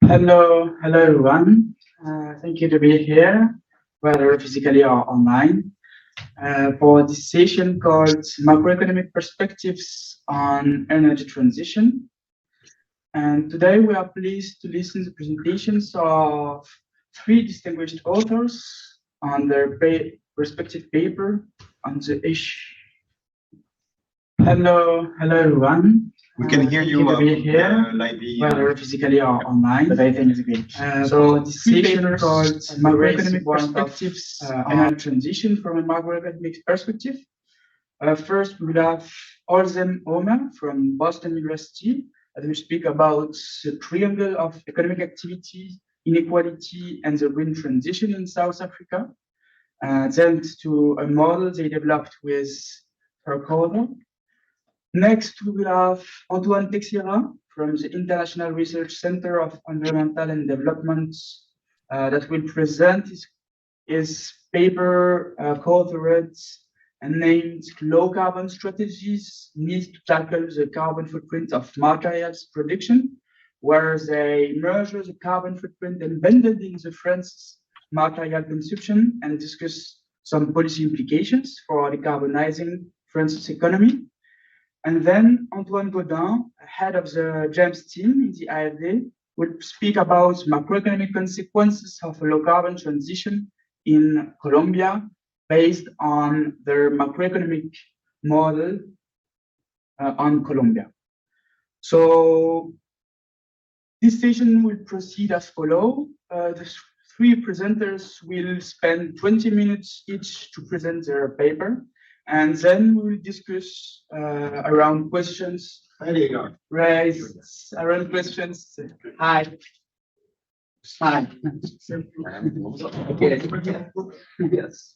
Hello everyone. Thank you to be here, whether physically or online, for this session called Macroeconomic Perspectives on Energy Transition. And today we are pleased to listen to presentations of three distinguished authors on their respective paper on the issue. Hello everyone. We can hear you here, lively, whether physically or online. But I think it's great. So this session called Macroeconomic Perspectives on Transition from a Macroeconomic Perspective. First, we will have Ozlem Omer from Boston University that will speak about the triangle of economic activity, inequality, and the green transition in South Africa. Thanks to a model they developed with her co-author. Next, we will have Antoine Texeira from the International Research Center of Environmental and Development that will present his paper co-authored and named Low Carbon Strategies Need to Tackle the Carbon Footprint of Materials Production, where they measure the carbon footprint embedded in the France's material consumption and discuss some policy implications for decarbonizing France's economy. And then Antoine Godin, head of the GEMMES team in the AFD, will speak about macroeconomic consequences of a low carbon transition in Colombia based on their macroeconomic model on Colombia. So this session will proceed as follows. The three presenters will spend 20 minutes each to present their paper. And then we will discuss around questions raised, around questions. Hi. Hi. Okay. Yes.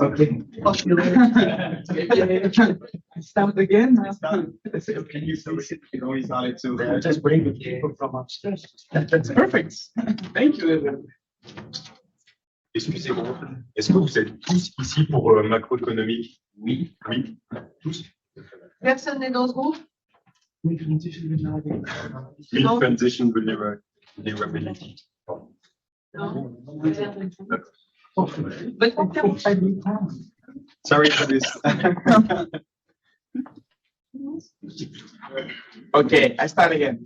Okay. Start again. Can you started to just bring the people from upstairs. That's perfect. Thank you. Excusez-moi, est-ce que vous êtes tous ici pour macroéconomique? Oui. Oui, tous. Personne n'est dans ce groupe? Green transition vulnerability. Sorry for this. Okay, I start again.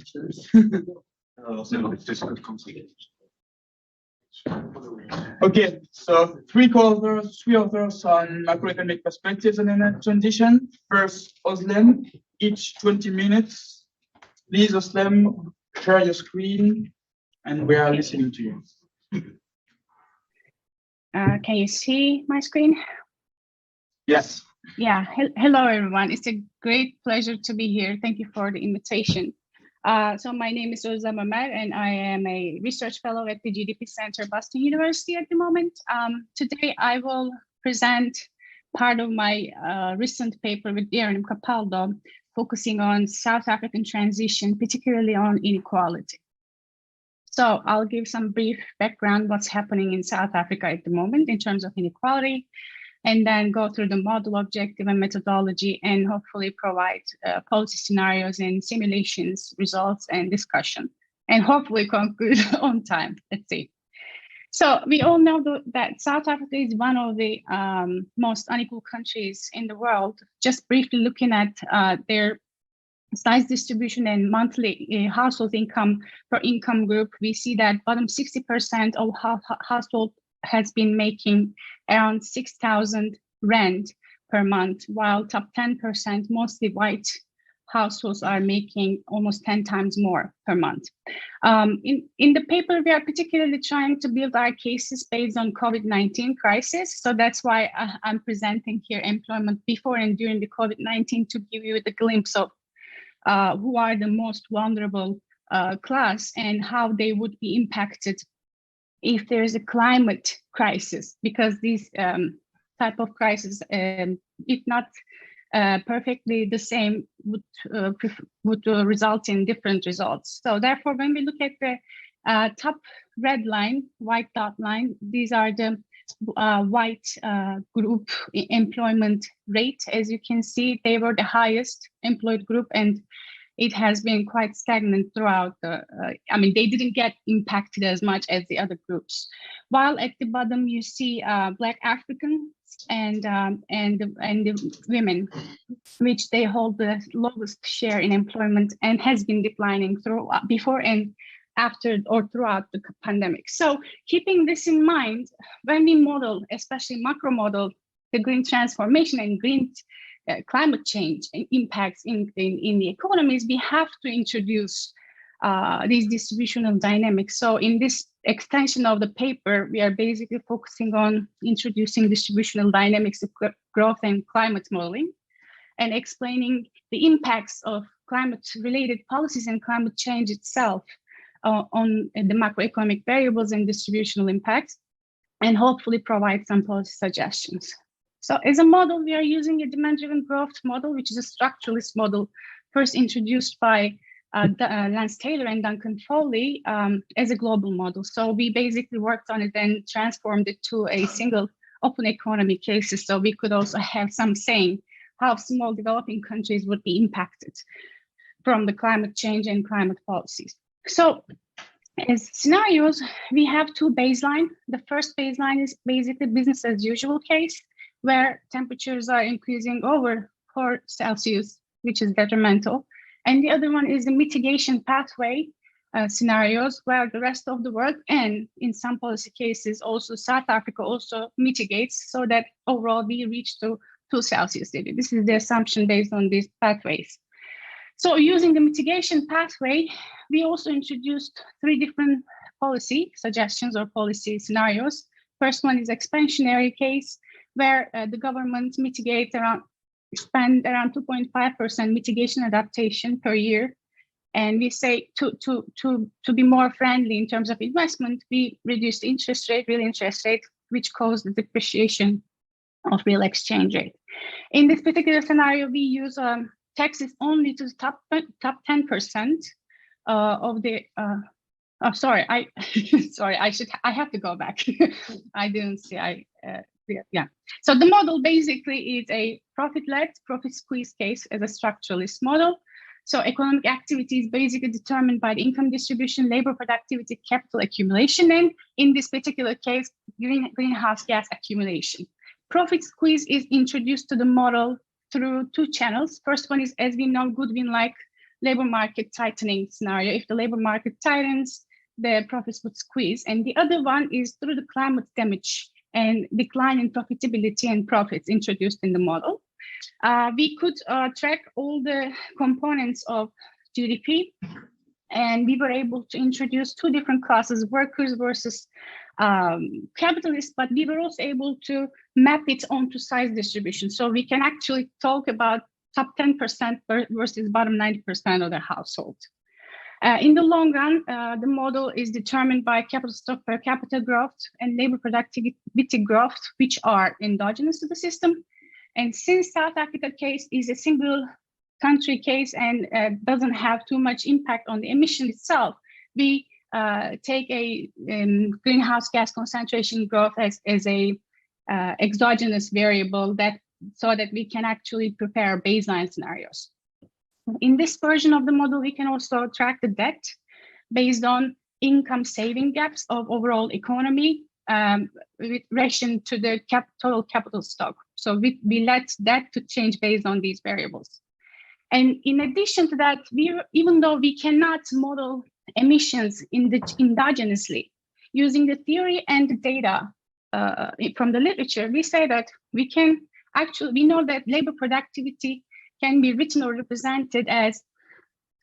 Okay, so three authors on macroeconomic perspectives on energy transition. First, Ozlem, each 20 minutes. Please, Ozlem, share your screen, and we are listening to you. Can you see my screen? Yes. Yeah, hello everyone. It's a great pleasure to be here. Thank you for the invitation. So my name is Ozlem Omer, and I am a research fellow at the GDP Center, Boston University at the moment. Today, I will present part of my recent paper with Aaron Capaldo, focusing on South African transition, particularly on inequality. So I'll give some brief background what's happening in South Africa at the moment in terms of inequality, and then go through the model, objective, and methodology, and hopefully provide policy scenarios and simulations, results, and discussion, and hopefully conclude on time. Let's see. So we all know that South Africa is one of the most unequal countries in the world. Just briefly looking at their size distribution and monthly household income per income group, we see that bottom 60% of household has been making around 6,000 rand per month, while top 10%, mostly white households, are making almost 10 times more per month. In the paper, we are particularly trying to build our cases based on COVID-19 crisis. So that's why I'm presenting here employment before and during the COVID-19 to give you the glimpse of who are the most vulnerable class and how they would be impacted if there is a climate crisis, because these type of crisis, if not perfectly the same, would result in different results. So therefore, when we look at the top red line, white dot line, these are the white group employment rate. As you can see, they were the highest employed group, and it has been quite stagnant throughout the, they didn't get impacted as much as the other groups. While at the bottom, you see Black Africans and the women, which they hold the lowest share in employment and has been declining before and after or throughout the pandemic. So keeping this in mind, when we model, especially macro model, the green transformation and green climate change impacts in the economies, we have to introduce these distributional dynamics. So in this extension of the paper, we are basically focusing on introducing distributional dynamics of growth and climate modeling, and explaining the impacts of climate-related policies and climate change itself on the macroeconomic variables and distributional impacts, and hopefully provide some policy suggestions. So as a model, we are using a demand-driven growth model, which is a structuralist model first introduced by Lance Taylor and Duncan Foley as a global model. So we basically worked on it and transformed it to a single open economy cases. So we could also have some saying how small developing countries would be impacted from the climate change and climate policies. So as scenarios, we have two baselines. The first baseline is basically business as usual case, where temperatures are increasing over 4 Celsius, which is detrimental. And the other one is the mitigation pathway scenarios, where the rest of the world, and in some policy cases, also South Africa also mitigates so that overall we reach to 2 Celsius. This is the assumption based on these pathways. So using the mitigation pathway, we also introduced 3 different policy suggestions or policy scenarios. First one is expansionary case, where the government spend around 2.5% mitigation adaptation per year. And we say to be more friendly in terms of investment, we reduced interest rate, real interest rate, which caused the depreciation of real exchange rate. In this particular scenario, we use taxes only to the top 10% of the. I have to go back. I didn't see. Yeah. So the model basically is a profit-led, profit squeeze case as a structuralist model. So economic activity is basically determined by the income distribution, labor productivity, capital accumulation, and in this particular case, greenhouse gas accumulation. Profit squeeze is introduced to the model through 2 channels. First one is, as we know, Goodwin-like labor market tightening scenario. If the labor market tightens, the profits would squeeze. And the other one is through the climate damage and decline in profitability and profits introduced in the model. We could track all the components of GDP, and we were able to introduce 2 different classes, workers versus capitalists, but we were also able to map it onto size distribution. So we can actually talk about top 10% versus bottom 90% of the household. In the long run, the model is determined by capital stock per capita growth and labor productivity growth, which are endogenous to the system. And since South Africa case is a single country case and doesn't have too much impact on the emission itself, we take a greenhouse gas concentration growth as a exogenous variable so that we can actually prepare baseline scenarios. In this version of the model, we can also track the debt based on income saving gaps of overall economy with relation to the total capital stock. So we let that to change based on these variables. And in addition to that, even though we cannot model emissions endogenously, using the theory and the data from the literature, we say that we know that labor productivity can be written or represented as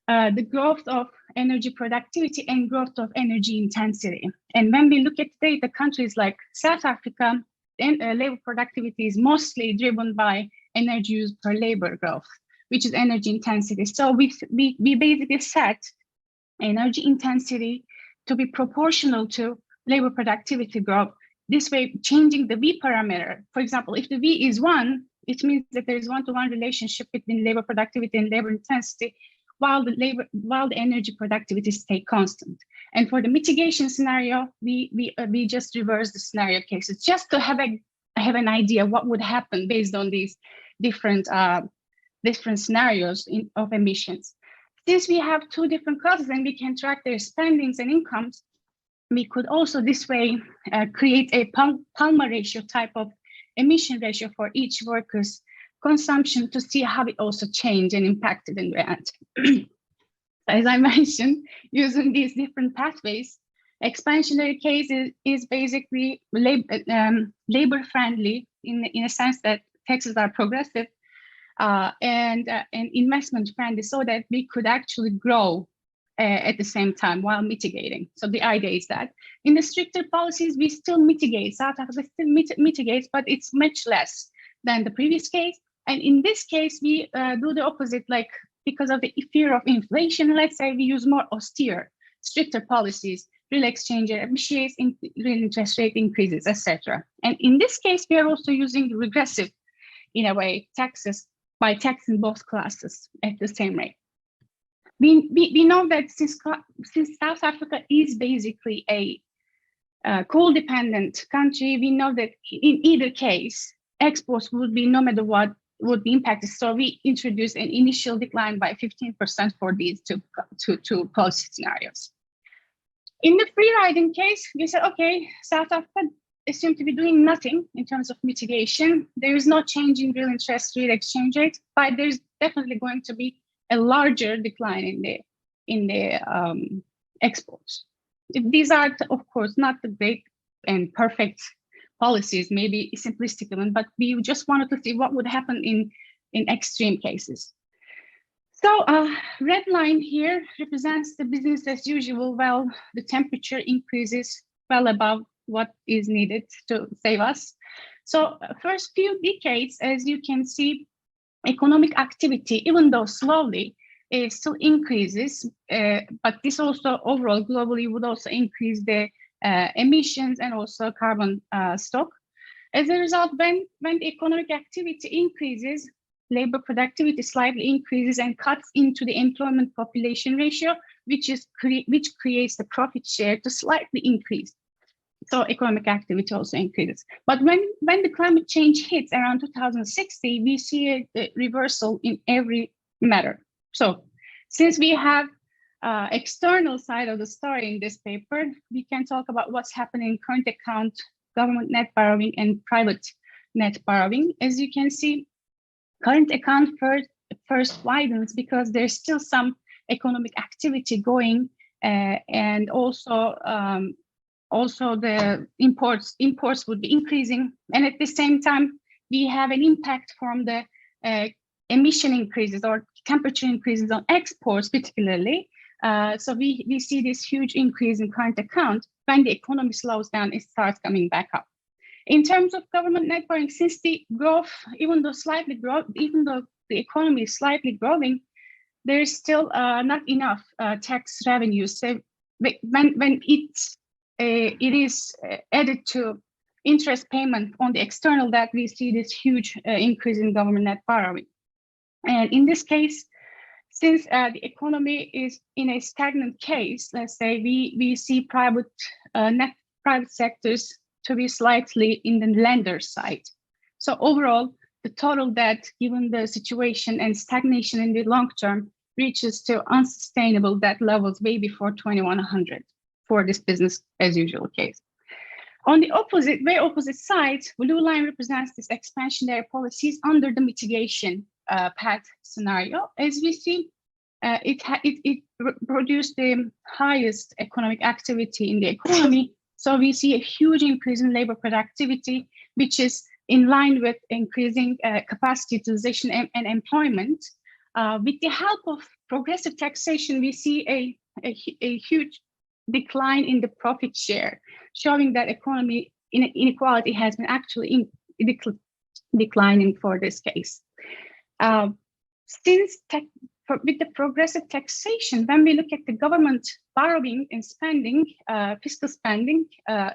the growth of energy productivity and growth of energy intensity. And when we look at data, countries like South Africa, labor productivity is mostly driven by energy use per labor growth, which is energy intensity. So we basically set energy intensity to be proportional to labor productivity growth. This way, changing the V parameter. For example, if the V is 1, it means that there is 1-to-1 relationship between labor productivity and labor intensity, while the energy productivity stay constant. And for the mitigation scenario, we just reverse the scenario cases just to have an idea what would happen based on these different scenarios of emissions. Since we have two different classes and we can track their spendings and incomes, we could also this way create a Palma ratio type of emission ratio for each worker's consumption to see how it also changed and impacted in reality. As I mentioned, using these different pathways, expansionary case is basically labor friendly in a sense that taxes are progressive and investment friendly, so that we could actually grow at the same time while mitigating. So the idea is that in the stricter policies, we still mitigate. South Africa still mitigates, but it's much less than the previous case. And in this case, we do the opposite, like because of the fear of inflation, let's say we use more austere, stricter policies, real exchange rate appreciates, real interest rate increases, etc. And in this case, we are also using regressive, in a way, taxes by taxing both classes at the same rate. We know that since South Africa is basically a coal-dependent country, we know that in either case, exports would be, no matter what, would be impacted. So we introduced an initial decline by 15% for these two policy scenarios. In the free riding case, we said, okay, South Africa assumed to be doing nothing in terms of mitigation. There is no change in real interest rate exchange rate, but there's definitely going to be a larger decline in the exports. These are, of course, not the great and perfect policies, maybe simplistic one, but we just wanted to see what would happen in extreme cases. So red line here represents the business as usual. Well, the temperature increases well above what is needed to save us. So first few decades, as you can see, economic activity, even though slowly, still increases, but this also overall globally would also increase the emissions and also carbon stock. As a result, when the economic activity increases, labor productivity slightly increases and cuts into the employment population ratio, which creates the profit share to slightly increase. So economic activity also increases. But when the climate change hits around 2060, we see a reversal in every matter. So since we have external side of the story in this paper, we can talk about what's happening in current account, government net borrowing, and private net borrowing. As you can see, current account first widens because there's still some economic activity going, and also the imports would be increasing. And at the same time, we have an impact from the emission increases or temperature increases on exports particularly. So we see this huge increase in current account. When the economy slows down, it starts coming back up. In terms of government net borrowing, since the growth, even though the economy is slightly growing, there is still not enough tax revenues. So when it is added to interest payment on the external debt, we see this huge increase in government net borrowing. And in this case, since the economy is in a stagnant case, let's say we see private sectors to be slightly in the lender side. So overall, the total debt, given the situation and stagnation in the long term, reaches to unsustainable debt levels way before 2100 for this business as usual case. On the opposite side, blue line represents this expansionary policies under the mitigation path scenario. As we see, it produced the highest economic activity in the economy. So we see a huge increase in labor productivity, which is in line with increasing capacity utilization and employment. With the help of progressive taxation, we see a huge decline in the profit share, showing that economy inequality has been actually declining for this case. With the progressive taxation, when we look at the government borrowing and spending, fiscal spending,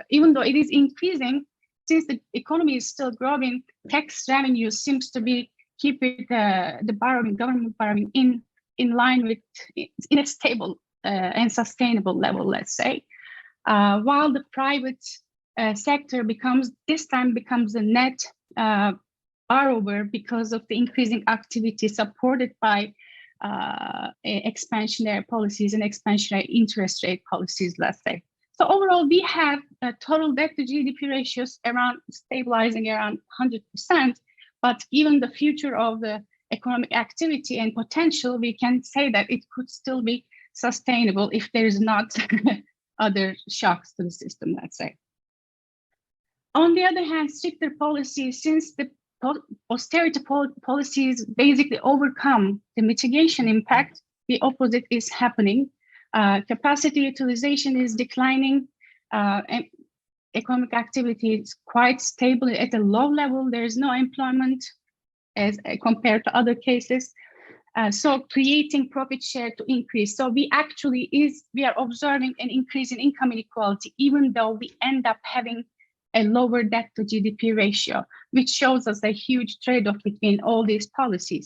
even though it is increasing, since the economy is still growing, tax revenue seems to be keeping the government borrowing in line with, in a stable and sustainable level, let's say, while the private sector becomes the net borrower because of the increasing activity supported by expansionary policies and expansionary interest rate policies, let's say. So overall, we have total debt to GDP ratios around stabilizing around 100%, but given the future of the economic activity and potential, we can say that it could still be sustainable if there is not other shocks to the system, let's say. On the other hand, stricter policies, since the austerity policies basically overcome the mitigation impact, the opposite is happening. Capacity utilization is declining, and economic activity is quite stable at a low level. There is no employment as compared to other cases. So creating profit share to increase. So we are observing an increase in income inequality, even though we end up having a lower debt to GDP ratio, which shows us a huge trade-off between all these policy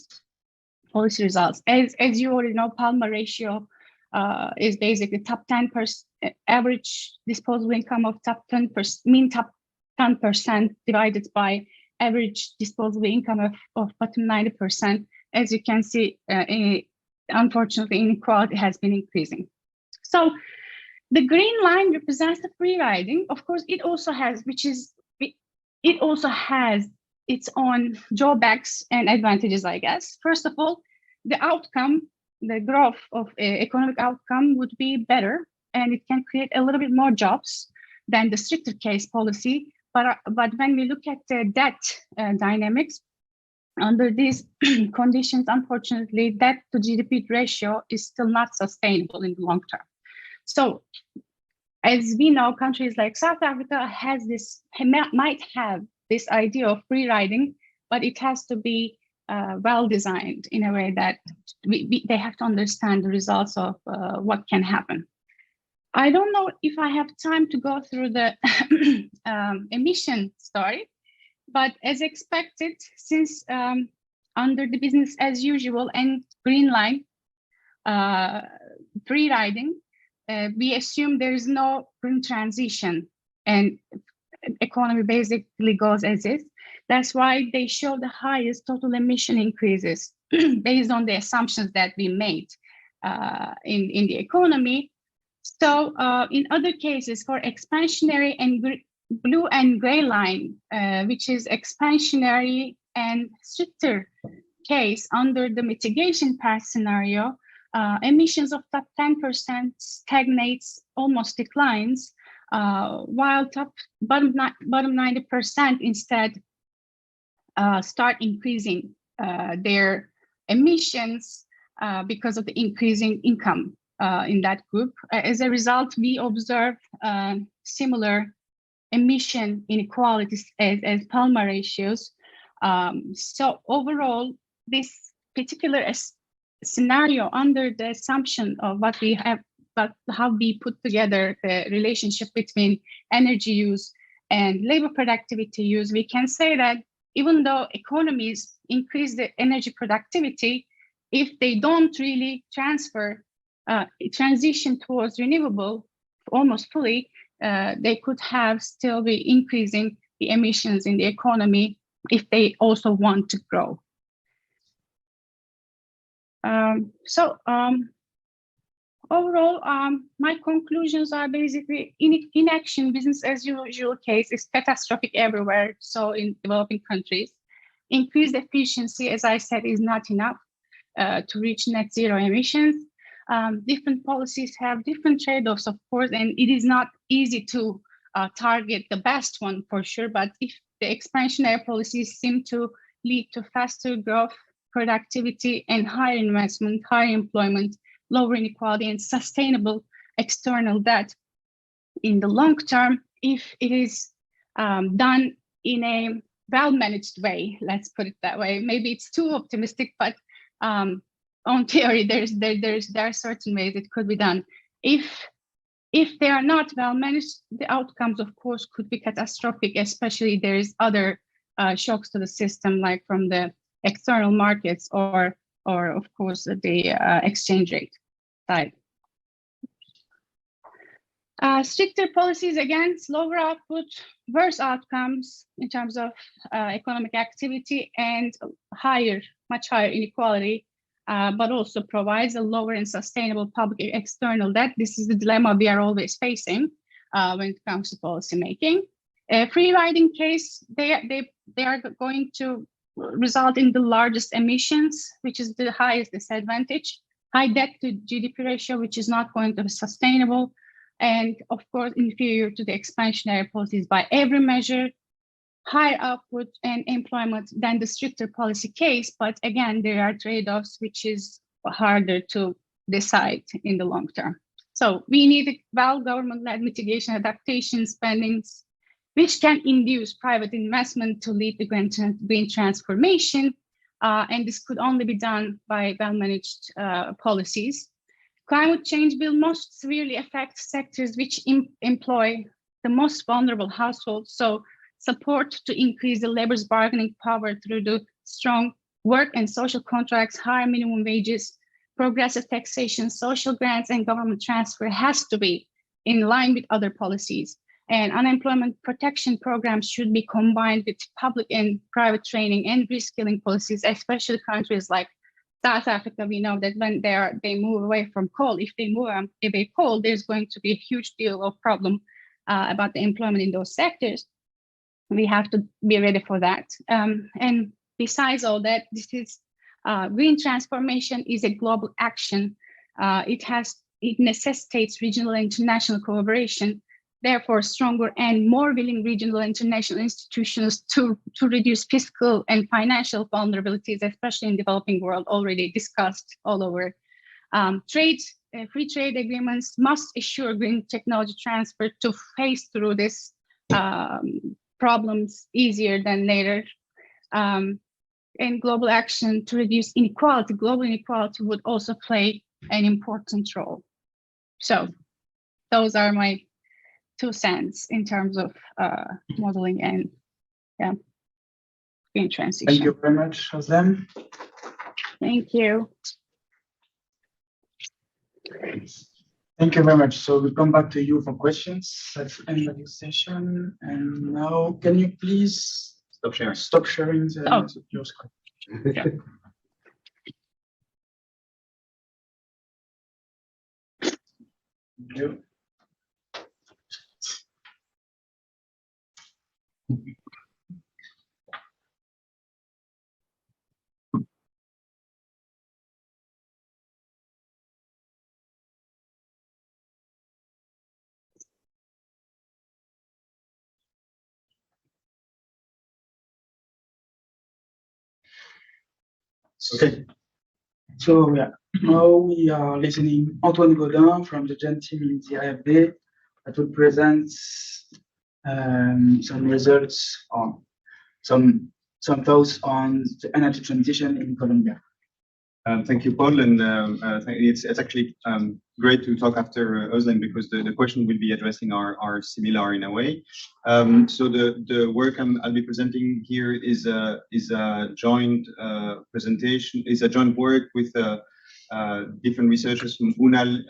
results. As you already know, Palma ratio is basically top 10% average disposable income of top 10%, mean top 10% divided by average disposable income of bottom 90%. As you can see, unfortunately, inequality has been increasing. So the green line represents the free riding. Of course, it also has its own drawbacks and advantages, I guess. First of all, the outcome, the growth of economic outcome would be better, and it can create a little bit more jobs than the stricter case policy. But when we look at the debt dynamics, under these conditions, unfortunately, debt to GDP ratio is still not sustainable in the long term. So, as we know, countries like South Africa might have this idea of free riding, but it has to be well designed in a way that they have to understand the results of what can happen. I don't know if I have time to go through the emission story, but as expected, since under the business as usual and green line free riding, we assume there is no green transition and economy basically goes as is. That's why they show the highest total emission increases based on the assumptions that we made in the economy. So in other cases, for expansionary and blue and gray line, which is expansionary and stricter case under the mitigation path scenario, emissions of top 10% stagnates, almost declines, while bottom 90% instead start increasing their emissions because of the increasing income in that group. As a result, we observe similar emission inequalities as Palma ratios. So overall, this particular scenario under the assumption of what we have, but how we put together the relationship between energy use and labor productivity use, we can say that even though economies increase the energy productivity, if they don't really transition towards renewable almost fully, they could have still be increasing the emissions in the economy if they also want to grow. Overall, my conclusions are basically inaction, business as usual case is catastrophic everywhere. So in developing countries, increased efficiency, as I said, is not enough to reach net zero emissions. Different policies have different trade-offs, of course, and it is not easy to target the best one for sure. But if the expansionary policies seem to lead to faster growth, productivity, and higher investment, higher employment, lower inequality, and sustainable external debt in the long term, if it is done in a well-managed way, let's put it that way. Maybe it's too optimistic, but on theory, there are certain ways it could be done. If they are not well managed, the outcomes, of course, could be catastrophic, especially there is other shocks to the system, like from the external markets or of course, the exchange rate side. Stricter policies, again, slower output, worse outcomes in terms of economic activity, and much higher inequality but also provides a lower and sustainable public external debt. This is the dilemma we are always facing when it comes to policy making. Free riding case, they are going to result in the largest emissions, which is the highest disadvantage, high debt to GDP ratio, which is not going to be sustainable, and of course, inferior to the expansionary policies by every measure, higher output and employment than the stricter policy case. But again, there are trade-offs, which is harder to decide in the long term. So we need well government-led mitigation adaptation spendings, which can induce private investment to lead the green transformation. And this could only be done by well-managed policies. Climate change will most severely affect sectors which employ the most vulnerable households. So support to increase the labor's bargaining power through the strong work and social contracts, higher minimum wages, progressive taxation, social grants, and government transfer has to be in line with other policies. And unemployment protection programs should be combined with public and private training and reskilling policies, especially countries like South Africa. We know that when they move away from coal, if they move away coal, there's going to be a huge deal of problem about the employment in those sectors. We have to be ready for that. And besides all that, this is green transformation is a global action. It necessitates regional and international cooperation. Therefore, stronger and more willing regional and international institutions to reduce fiscal and financial vulnerabilities, especially in the developing world, already discussed all over. Free trade agreements must assure green technology transfer to face through this problems easier than later. And global action to reduce inequality, global inequality would also play an important role. So those are my 2 cents in terms of modeling and green transition. Thank you very much, Ozlem. Thank you. Thank you very much. So we'll come back to you for questions. Let's end the session. And now, can you please Stop sharing. Stop sharing your screen. Yeah. Thank you. Okay. So yeah, now we are listening Antoine Godin from the GEN team in the AFD that will present some results on some thoughts on the energy transition in Colombia. Thank you, Paul, and it's actually great to talk after Ozlem because the question will be addressing are similar in a way. So the work I'll be presenting here is a joint presentation, is a joint work with different researchers from UNAL,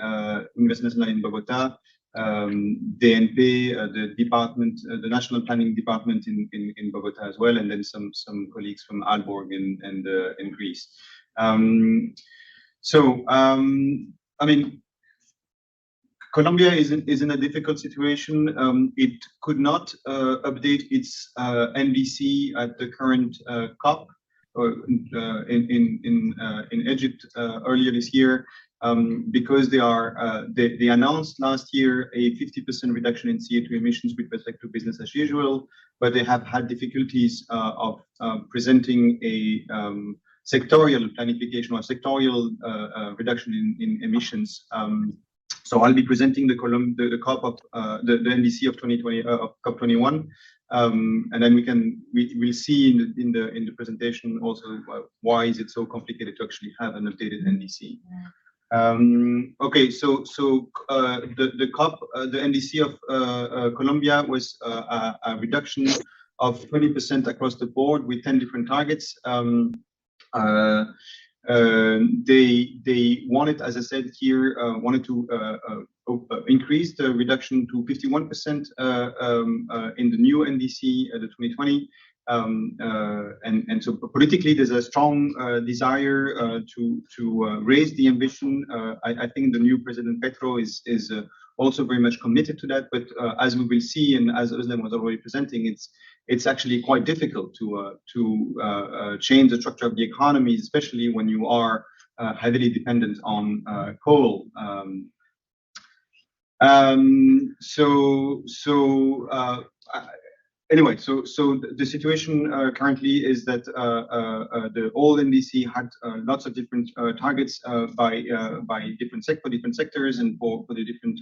Universidad Nacional in Bogotá, DNP, the department, the National Planning Department in Bogotá as well, and then some colleagues from Aalborg in Greece. I mean, Colombia is in a difficult situation. It could not update its NDC at the current COP in Egypt earlier this year because they announced last year a 50% reduction in CO2 emissions with respect to business as usual, but they have had difficulties of presenting a sectorial planification or sectorial reduction in emissions. So I'll be presenting the COP of the NDC of 2020 of COP21, and then we'll see in the presentation also why is it so complicated to actually have an updated NDC. Okay, so the COP, the NDC of Colombia was a reduction of 20% across the board with 10 different targets. They wanted, as I said here, wanted to increase the reduction to 51% in the new NDC, the 2020, And so politically, there's a strong desire to raise the ambition. I think the new President Petro is also very much committed to that. But as we will see, and as Ozlem was already presenting, it's actually quite difficult to change the structure of the economy, especially when you are heavily dependent on coal. Anyway, so the situation currently is that the old NDC had lots of different targets by different sectors and for the different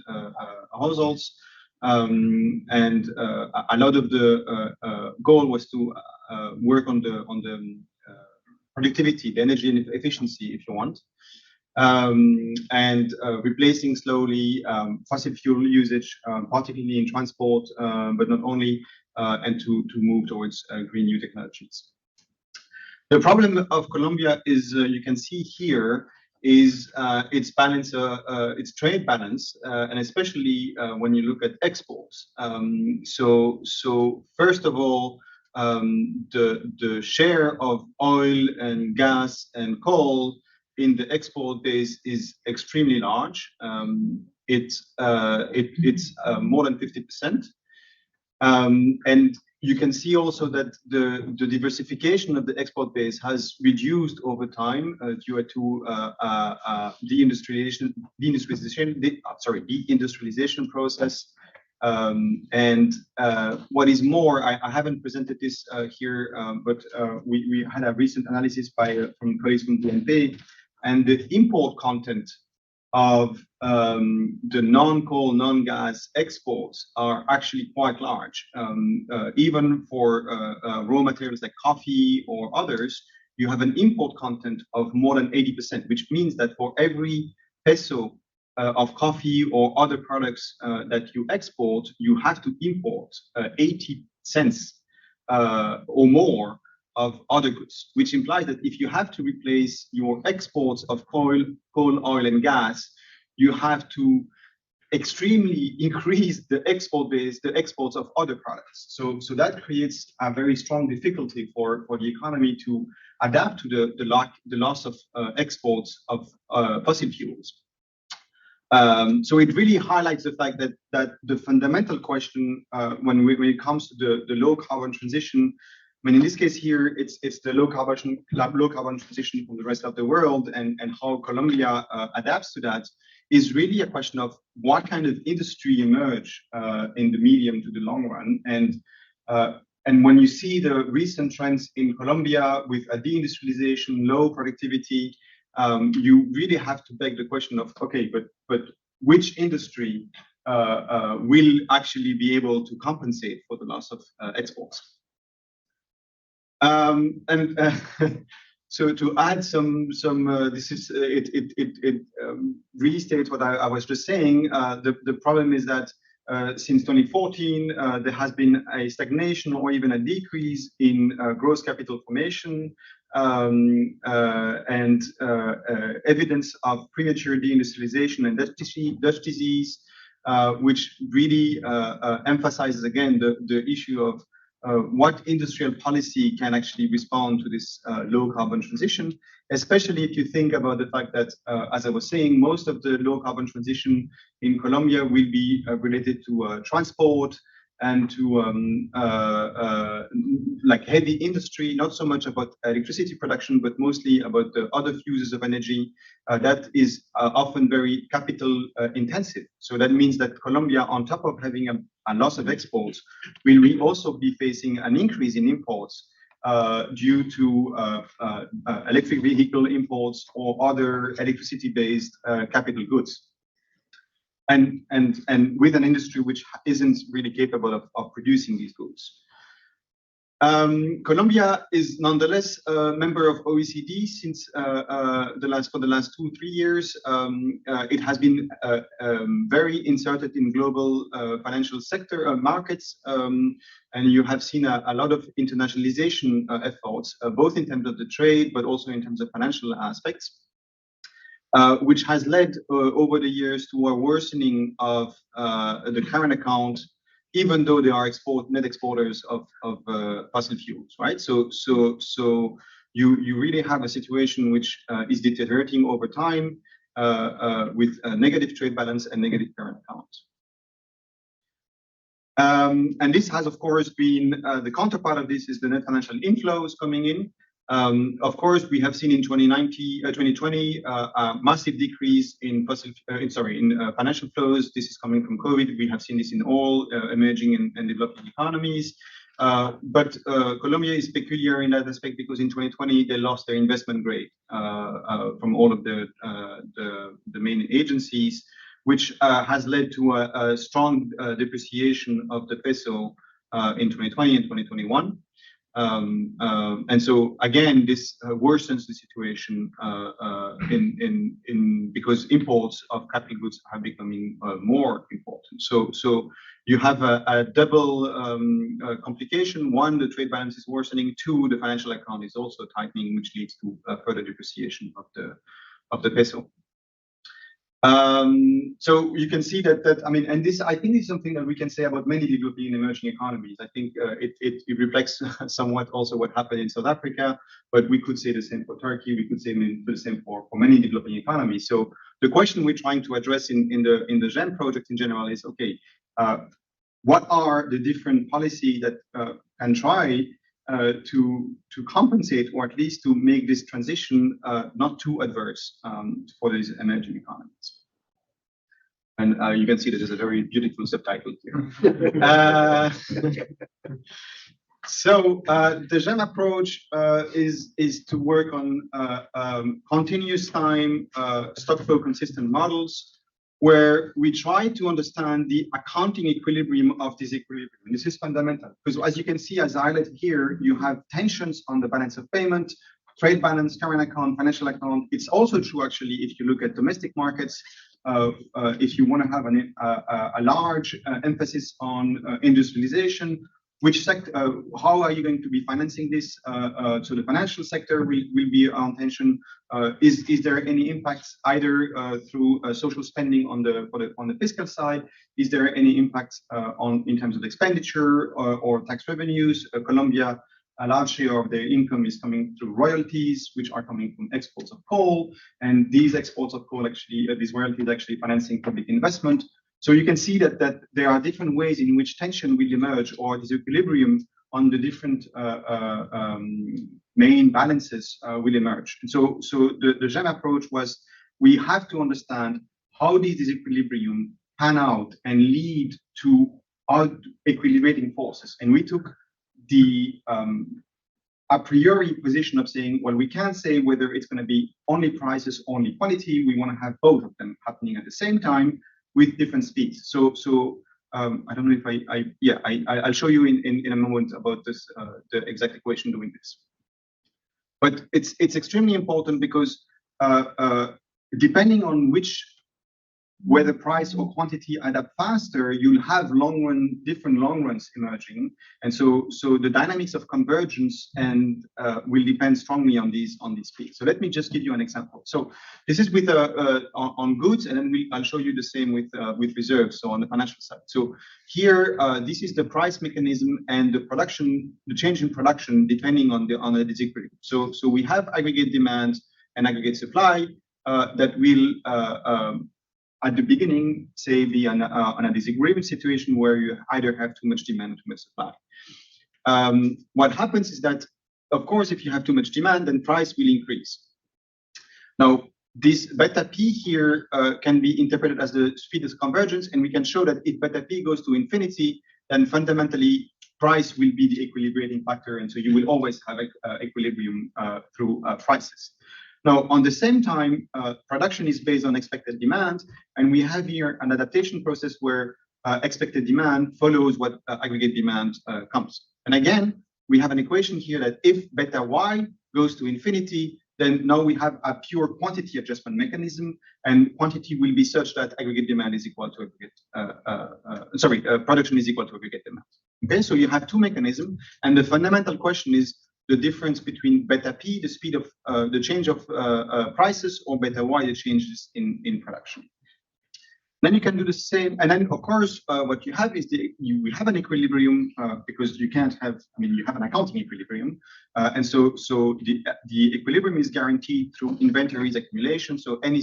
households, and a lot of the goal was to work on the productivity, the energy and efficiency, if you want. And replacing slowly fossil fuel usage, particularly in transport, but not only, and to move towards green new technologies. The problem of Colombia is, you can see here, is its balance, its trade balance, and especially when you look at exports. So first of all, the share of oil and gas and coal in the export base is extremely large. It's more than 50%. And you can see also that the diversification of the export base has reduced over time due to deindustrialization process. And what is more, I haven't presented this here, but we had a recent analysis from colleagues from BNP, and the import content of the non-coal, non-gas exports are actually quite large. Even for raw materials like coffee or others, you have an import content of more than 80%, which means that for every peso of coffee or other products that you export, you have to import 80 cents or more of other goods, which implies that if you have to replace your exports of coal, oil, and gas, you have to extremely increase the export base, the exports of other products. So that creates a very strong difficulty for the economy to adapt to the loss of exports of fossil fuels. So it really highlights the fact that the fundamental question when it comes to the low carbon transition, I mean, in this case here, it's the low carbon transition from the rest of the world, and how Colombia adapts to that is really a question of what kind of industry emerge in the medium to the long run. And when you see the recent trends in Colombia with a deindustrialization, low productivity, you really have to beg the question of, okay, but which industry will actually be able to compensate for the loss of exports? So to add this is it restates what I was just saying. The problem is that since 2014, there has been a stagnation or even a decrease in gross capital formation, and evidence of premature deindustrialization and Dutch disease, which really emphasizes again the issue of what industrial policy can actually respond to this low carbon transition, especially if you think about the fact that, as I was saying, most of the low carbon transition in Colombia will be related to transport and to like heavy industry, not so much about electricity production, but mostly about the other uses of energy that is often very capital intensive. So that means that Colombia, on top of having a loss of exports, will also be facing an increase in imports due to electric vehicle imports or other electricity-based capital goods. And with an industry which isn't really capable of producing these goods. Colombia is nonetheless a member of OECD since for the last 2-3 years. It has been very inserted in global financial sector markets, and you have seen a lot of internationalization efforts, both in terms of the trade, but also in terms of financial aspects. Which has led over the years to a worsening of the current account even though they are net exporters of fossil fuels, right? So you really have a situation which is deteriorating over time with a negative trade balance and negative current account. And this has, of course, been the counterpart of this is the net financial inflows coming in. Of course, we have seen in 2020 a massive decrease in financial flows. This is coming from COVID. We have seen this in all emerging and developing economies. But Colombia is peculiar in that aspect because in 2020 they lost their investment grade from all of the main agencies, which has led to a strong depreciation of the peso in 2020 and 2021. And so again, this worsens the situation because imports of capital goods are becoming more important. So you have a double complication. One, the trade balance is worsening. Two, the financial account is also tightening, which leads to further depreciation of the peso. So you can see that I mean, and this I think is something that we can say about many developing and emerging economies. I think it reflects somewhat also what happened in South Africa, but we could say the same for Turkey. We could say the same for many developing economies. So the question we're trying to address in the GEM project in general is, okay, what are the different policies that can try to compensate or at least to make this transition not too adverse for these emerging economies. And you can see that there's a very beautiful subtitle here. So the GEM approach is to work on continuous time stock flow consistent models, where we try to understand the accounting equilibrium of this equilibrium. And this is fundamental, because as you can see, as highlighted here, you have tensions on the balance of payment, trade balance, current account, financial account. It's also true, actually, if you look at domestic markets, if you want to have a large emphasis on industrialization, which sector, how are you going to be financing this? So the financial sector will be on tension. Is there any impacts either through social spending on the fiscal side? Is there any impacts in terms of expenditure or tax revenues? Colombia, a large share of their income is coming through royalties, which are coming from exports of coal, and these exports of coal actually, these royalties actually financing public investment. So you can see that there are different ways in which tension will emerge or disequilibrium on the different main balances will emerge. And so the GEM approach was we have to understand how these disequilibrium pan out and lead to equilibrating forces. And we took the a priori position of saying, well, we can't say whether it's going to be only prices, only quantity. We want to have both of them happening at the same time with different speeds. So I don't know if I'll show you in a moment about this, the exact equation doing this. But it's extremely important because depending on whether price or quantity add up faster, you'll have different long runs emerging, and so the dynamics of convergence will depend strongly on these speeds. So let me just give you an example. So this is with on goods, and then I'll show you the same with reserves. So on the financial side. So here, this is the price mechanism and the change in production depending on the disequilibrium. So we have aggregate demand and aggregate supply that will at the beginning, say, be on a disequilibrium situation where you either have too much demand or too much supply. What happens is that, of course, if you have too much demand, then price will increase. Now, this beta P here can be interpreted as the speed of convergence, and we can show that if beta P goes to infinity, then fundamentally price will be the equilibrating factor, and so you will always have equilibrium through prices. Now, on the same time, production is based on expected demand, and we have here an adaptation process where expected demand follows what aggregate demand comes. And again, we have an equation here that if beta Y goes to infinity, then now we have a pure quantity adjustment mechanism, and quantity will be such that aggregate demand is equal to production is equal to aggregate demand. Okay, so you have two mechanisms, and the fundamental question is the difference between beta P, the speed of the change of prices, or beta Y, the changes in production. Then you can do the same, and then of course what you have is you will have an equilibrium because you can't have, you have an accounting equilibrium, and so the equilibrium is guaranteed through inventories accumulation. So any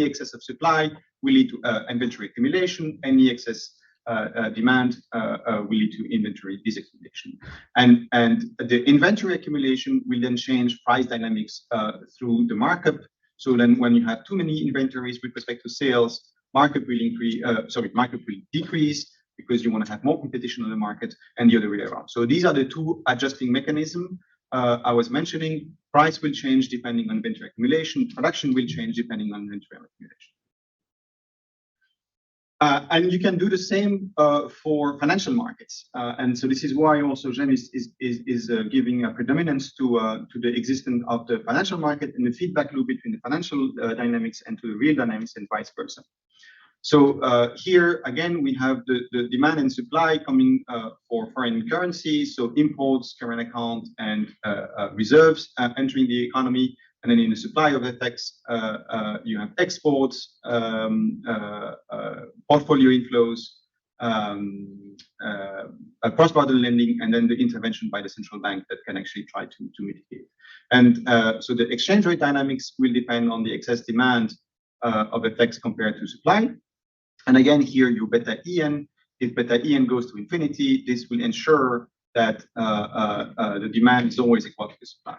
excess of supply will lead to inventory accumulation. Any excess demand will lead to inventory disaccumulation, and the inventory accumulation will then change price dynamics through the markup. So then, when you have too many inventories with respect to sales, market will decrease because you want to have more competition on the market, and the other way around. So these are the two adjusting mechanisms I was mentioning. Price will change depending on inventory accumulation. Production will change depending on inventory accumulation. And you can do the same for financial markets. And so this is why also GEMMES is giving a predominance to the existence of the financial market and the feedback loop between the financial dynamics and to the real dynamics and vice versa. So here again, we have the demand and supply coming for foreign currency. So imports, current account, and reserves entering the economy. And then in the supply of FX, you have exports, portfolio inflows, cross-border lending, and then the intervention by the central bank that can actually try to mitigate. And so the exchange rate dynamics will depend on the excess demand of FX compared to supply. And again, here you beta En. If beta En goes to infinity, this will ensure that the demand is always equal to the supply.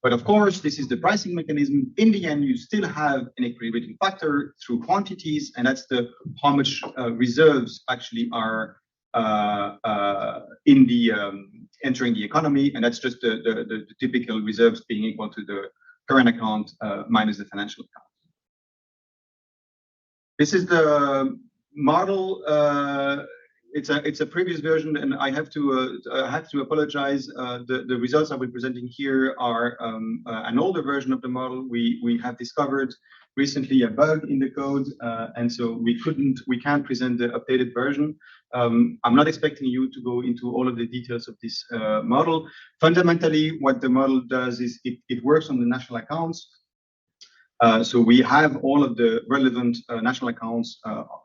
But of course, this is the pricing mechanism. In the end, you still have an equilibrating factor through quantities, and that's how much reserves actually are in the entering the economy, and that's just the typical reserves being equal to the current account minus the financial account. This is the model. It's a previous version, and I have to apologize. The results I will be presenting here are an older version of the model. We have discovered recently a bug in the code, and so we can't present the updated version. I'm not expecting you to go into all of the details of this model. Fundamentally, what the model does is it works on the national accounts. So we have all of the relevant national accounts,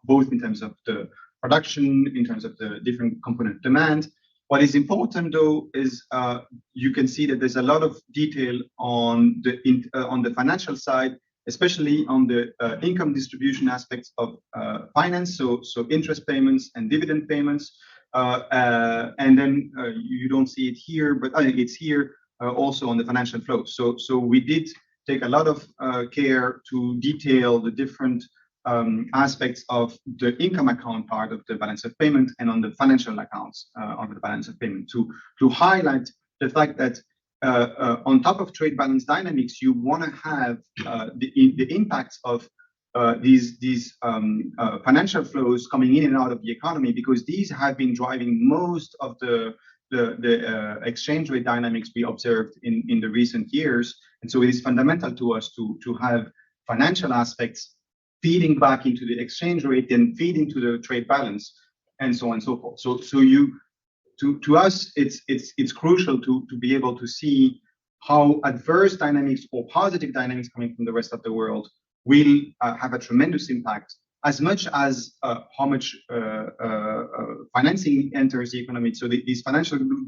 both in terms of the production, in terms of the different component demand. What is important, though, is you can see that there's a lot of detail on the financial side, especially on the income distribution aspects of finance, so interest payments and dividend payments. And then you don't see it here, but it's here also on the financial flow. So we did take a lot of care to detail the different aspects of the income account part of the balance of payment and on the financial accounts of the balance of payment to highlight the fact that on top of trade balance dynamics, you want to have the impacts of these financial flows coming in and out of the economy, because these have been driving most of the exchange rate dynamics we observed in the recent years. And so it is fundamental to us to have financial aspects feeding back into the exchange rate and feeding to the trade balance, and so on and so forth. So to us, it's crucial to be able to see how adverse dynamics or positive dynamics coming from the rest of the world will have a tremendous impact, as much as how much financing enters the economy. So these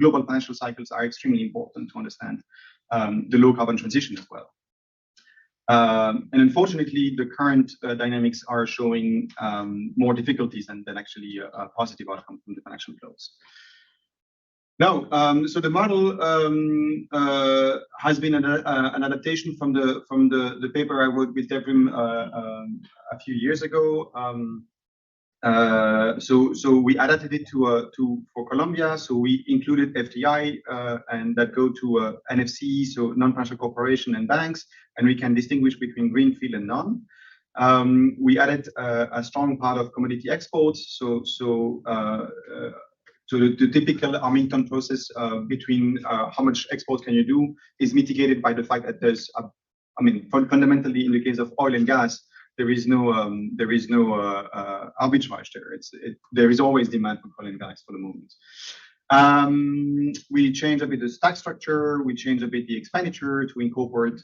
global financial cycles are extremely important to understand the low carbon transition as well. And unfortunately, the current dynamics are showing more difficulties than actually a positive outcome from the financial flows. Now, so the model has been an adaptation from the paper I wrote with Développement a few years ago. So we adapted it for Colombia. So we included FDI and that go to NFC, so non-financial corporation and banks, and we can distinguish between greenfield and non. We added a strong part of commodity exports. So the typical Armington process between how much export can you do is mitigated by the fact that there's, fundamentally in the case of oil and gas, there is no arbitrage there. There is always demand for oil and gas for the moment. We changed a bit the tax structure. We changed a bit the expenditure to incorporate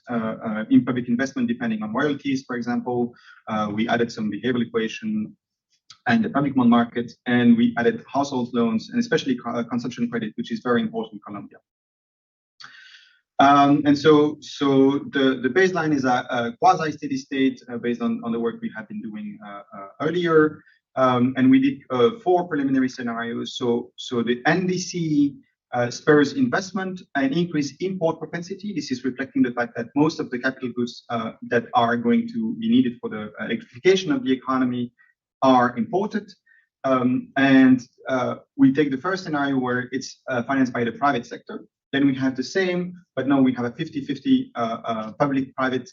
in public investment depending on royalties, for example. We added some behavioral equation and the public bond market, and we added household loans and especially consumption credit, which is very important in Colombia. And so the baseline is a quasi-steady state based on the work we have been doing earlier. And we did 4 preliminary scenarios. So the NDC spurs investment and increase import propensity. This is reflecting the fact that most of the capital goods that are going to be needed for the electrification of the economy are imported. And we take the first scenario where it's financed by the private sector. Then we have the same, but now we have a 50-50 public-private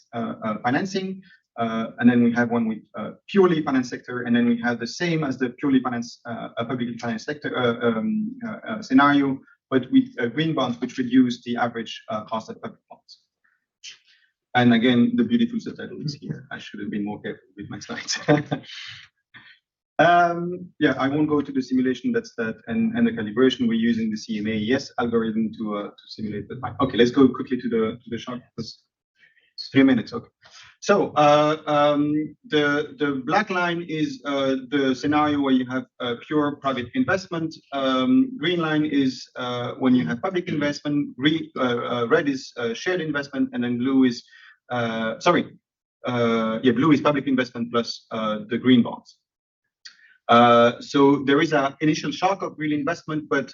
financing. And then we have one with purely financed sector, and then we have the same as the purely financed publicly financed sector scenario, but with green bonds, which reduce the average cost of public bonds. And again, the beautiful subtitle is here. I should have been more careful with my slides. Yeah, I won't go to the simulation. That's that, and the calibration. We're using the CMA algorithm to simulate the time. Okay, let's go quickly to the chart. It's 3 minutes. Okay. So the black line is the scenario where you have pure private investment. Green line is when you have public investment. Red is shared investment, and then blue is blue is public investment plus the green bonds. So there is an initial shock of real investment, but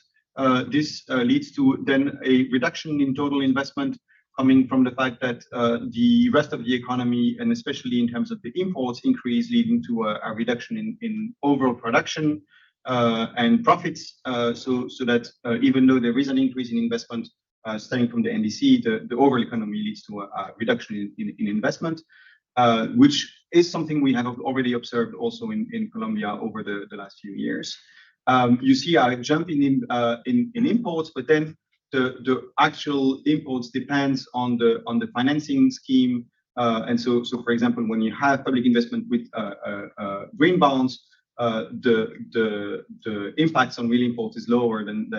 this leads to then a reduction in total investment coming from the fact that the rest of the economy, and especially in terms of the imports, increase, leading to a reduction in overall production and profits. So that even though there is an increase in investment stemming from the NDC, the overall economy leads to a reduction in investment, which is something we have already observed also in Colombia over the last few years. You see a jump in imports, but then the actual imports depends on the financing scheme. And so for example, when you have public investment with green bonds, the impacts on real imports is lower than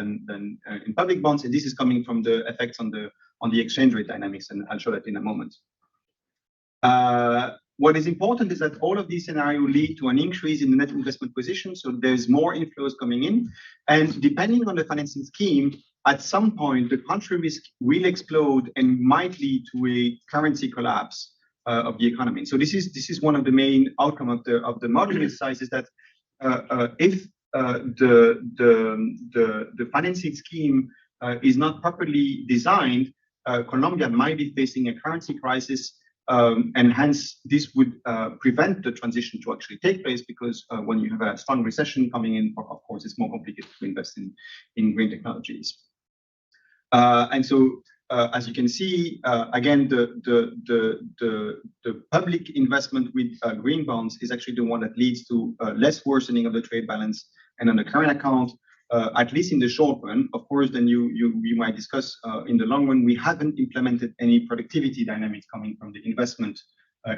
in public bonds, and this is coming from the effects on the exchange rate dynamics, and I'll show that in a moment. What is important is that all of these scenarios lead to an increase in the net investment position, so there's more inflows coming in, and depending on the financing scheme, at some point the country risk will explode and might lead to a currency collapse of the economy. So this is one of the main outcome of the model exercise, is that if the financing scheme is not properly designed, Colombia might be facing a currency crisis. And hence, this would prevent the transition to actually take place, because when you have a strong recession coming in, of course, it's more complicated to invest in green technologies. And so, as you can see, again, the public investment with green bonds is actually the one that leads to less worsening of the trade balance. And on the current account, at least in the short run, of course, then you might discuss in the long run, we haven't implemented any productivity dynamics coming from the investment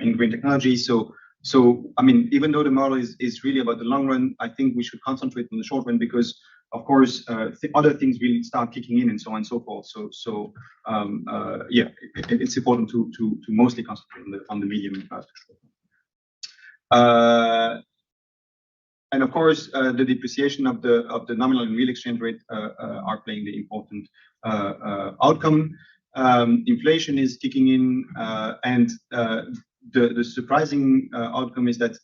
in green technology. So I mean, even though the model is really about the long run, I think we should concentrate on the short run, because of course, other things will start kicking in and so on and so forth. So yeah, it's important to mostly concentrate on the medium and short run. And of course, the depreciation of the nominal and real exchange rate are playing the important outcome. Inflation is kicking in, and the surprising outcome is that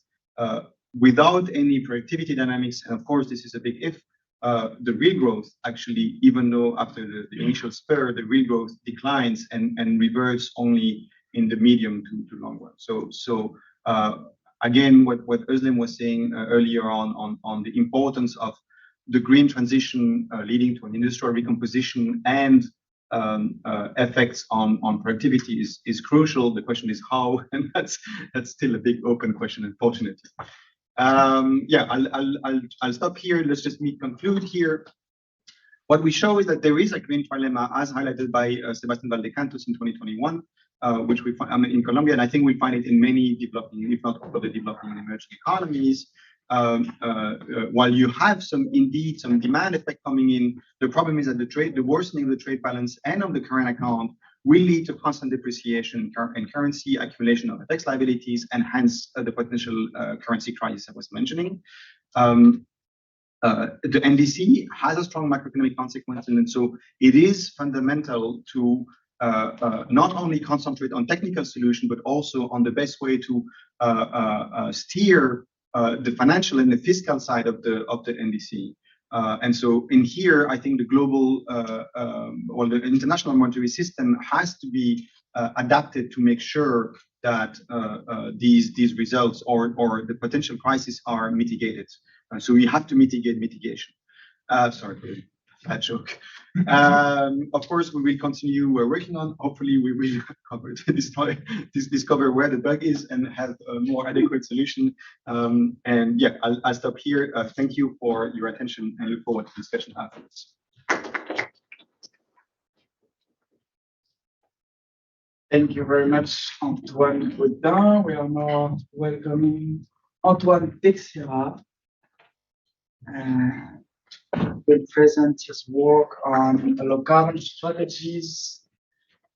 without any productivity dynamics, and of course this is a big if, the real growth actually, even though after the initial spur, the real growth declines and reverts only in the medium to long run. So again, what Ozlem was saying earlier on the importance of the green transition leading to an industrial recomposition and effects on productivity is crucial. The question is how, and that's still a big open question, unfortunately. Yeah, I'll stop here. Let's just conclude here. What we show is that there is a green trilemma, as highlighted by Sebastián Valdecantos in 2021. Which we find in Colombia, and I think we find it in many developing, if not all of the developing and emerging economies. While you have some demand effect coming in, the problem is that the worsening of the trade balance and of the current account will lead to constant depreciation and currency accumulation of FX liabilities, and hence the potential currency crisis I was mentioning. the NDC has a strong macroeconomic consequence, and so it is fundamental to not only concentrate on technical solution, but also on the best way to steer the financial and the fiscal side of the NDC. And so in here, I think the global or the international monetary system has to be adapted to make sure that these results or the potential crises are mitigated. So we have to mitigate mitigation. Sorry for that joke. Of course, we will continue working on. Hopefully, we will discover where the bug is and have a more adequate solution. And yeah, I'll stop here. Thank you for your attention and look forward to the discussion afterwards. Thank you very much, Antoine Godin. We are now welcoming Antoine Texeira. Will present his work on low carbon strategies,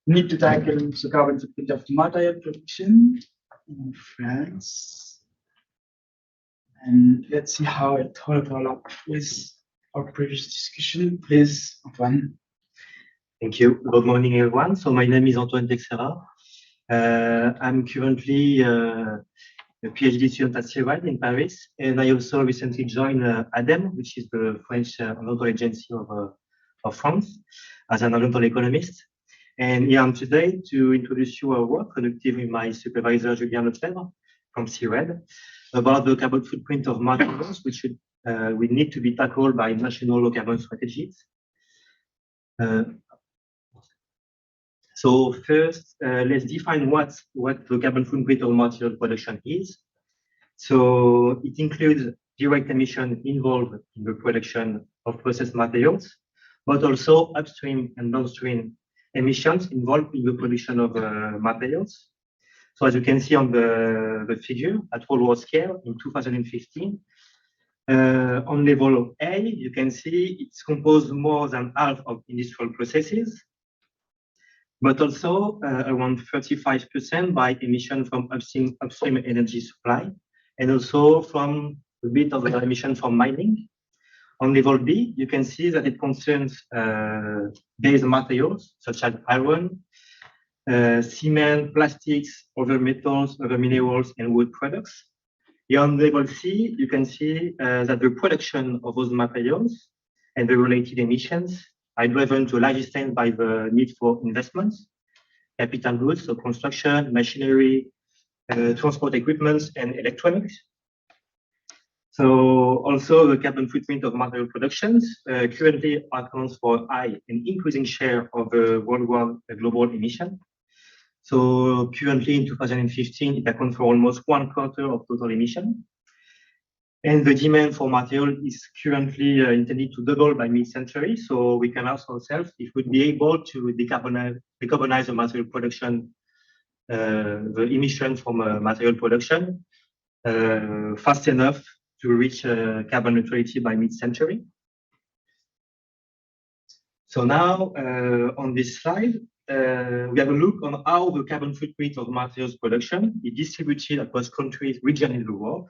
need to tackle the carbon footprint of material production in France. And let's see how it all up with our previous discussion. Please, Antoine. Thank you. Good morning, everyone. So my name is Antoine Texeira. I'm currently a Ph.D. student at CERN in Paris, and I also recently joined ADEME, which is the French environmental agency of France, as an environmental economist. And here I'm today to introduce you our work conducted with my supervisor, Julien Lefebvre from CERN, about the carbon footprint of materials, which we need to be tackled by national low carbon strategies. So first, let's define what the carbon footprint of material production is. So it includes direct emission involved in the production of processed materials, but also upstream and downstream emissions involved in the production of materials. So as you can see on the figure at world scale in 2015, on level A, you can see it's composed more than half of industrial processes, but also around 35% by emission from upstream energy supply, and also from a bit of emission from mining. On level B, you can see that it concerns base materials such as iron, cement, plastics, other metals, other minerals, and wood products. Here on level C, you can see that the production of those materials and the related emissions are driven to a large extent by the need for investments, capital goods, so construction, machinery, transport equipment, and electronics. So also the carbon footprint of material productions currently accounts for a high and increasing share of the worldwide global emission. So currently in 2015, it accounts for almost 1/4 of total emission. And the demand for material is currently intended to double by mid-century. So we can ask ourselves if we'd be able to decarbonize the material production, the emission from material production fast enough to reach carbon neutrality by mid-century. So now on this slide, we have a look on how the carbon footprint of materials production is distributed across countries, regions in the world.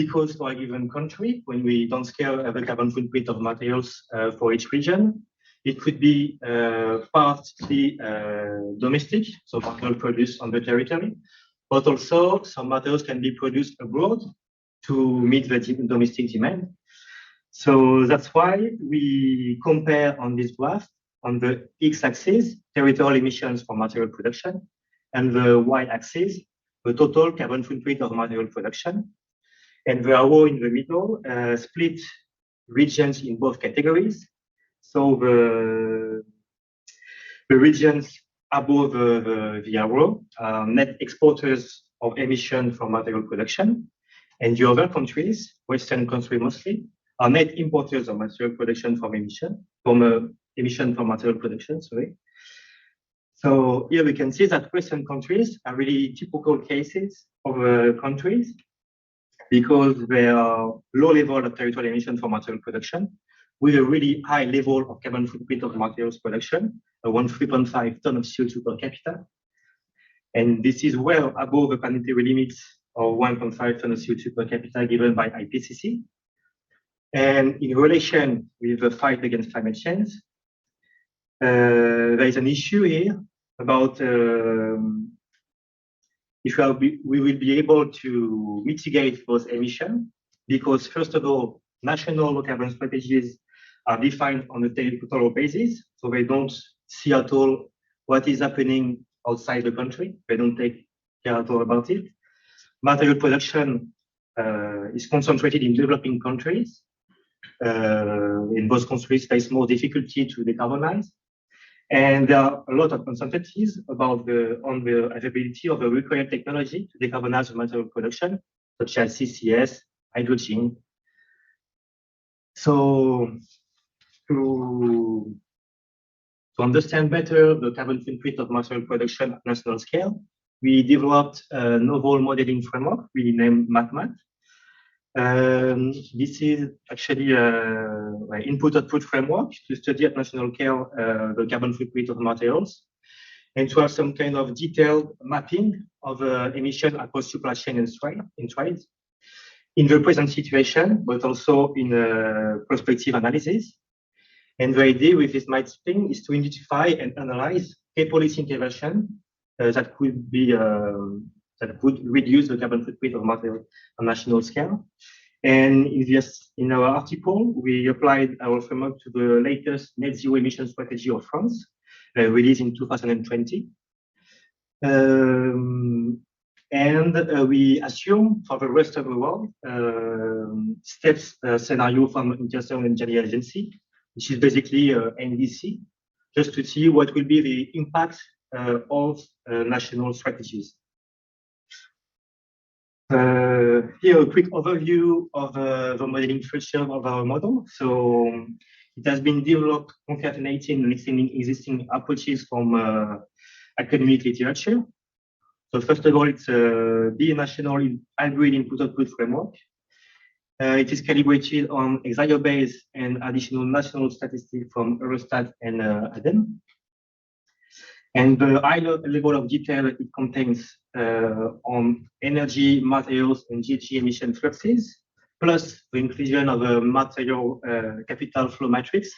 Because for a given country, when we don't scale the carbon footprint of materials for each region, it could be partly domestic, so material produced on the territory, but also some materials can be produced abroad to meet the domestic demand. So that's why we compare on this graph, on the x-axis, territorial emissions for material production, and the y-axis, the total carbon footprint of material production. And the arrow in the middle split regions in both categories. So the regions above the arrow are net exporters of emission from material production. And the other countries, Western countries mostly, are net importers of material production from emission from material production, sorry. So here we can see that Western countries are really typical cases of countries because they are low level of territorial emission from material production with a really high level of carbon footprint of materials production, around 3.5 tons of CO2 per capita. And this is well above the planetary limits or 1.5 ton of CO2 per capita given by IPCC. And in relation with the fight against climate change, there is an issue here about if we will be able to mitigate those emissions, because first of all, national low carbon strategies are defined on a territorial basis, so they don't see at all what is happening outside the country. They don't take care at all about it. Material production is concentrated in developing countries. In those countries, there is more difficulty to decarbonize. And there are a lot of uncertainties about on the availability of the required technology to decarbonize the material production, such as CCS, hydrogen. So to understand better the carbon footprint of material production at national scale, we developed a novel modeling framework we named MACMAT. This is actually an input-output framework to study at national scale the carbon footprint of materials and to have some kind of detailed mapping of emission across supply chain and trade in the present situation, but also in prospective analysis. And the idea with this mapping is to identify and analyze key policy intervention that could be that could reduce the carbon footprint of material on national scale. And in our article, we applied our framework to the latest net zero emission strategy of France, released in 2020. We assume for the rest of the world steps scenario from International Energy Agency, which is basically NDC, just to see what will be the impact of national strategies. Here, a quick overview of the modeling structure of our model. So it has been developed concatenating and extending existing approaches from academic literature. So first of all, it's a binational hybrid input-output framework. It is calibrated on Exire-based and additional national statistics from Eurostat and ADEME. And the high level of detail it contains on energy, materials, and GHG emission fluxes, plus the inclusion of a material capital flow matrix,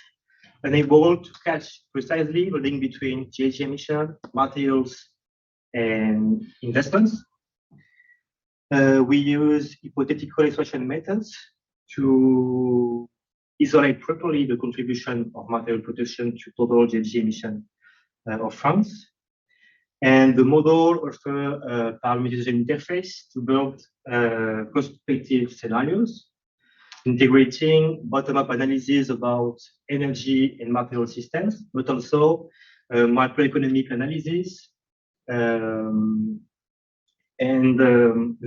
enable to catch precisely the link between GHG emission, materials, and investments. We use hypothetical extraction methods to isolate properly the contribution of material production to total GHG emission of France. And the model offers a parameterization interface to build prospective scenarios, integrating bottom-up analysis about energy and material systems, but also macroeconomic analysis. The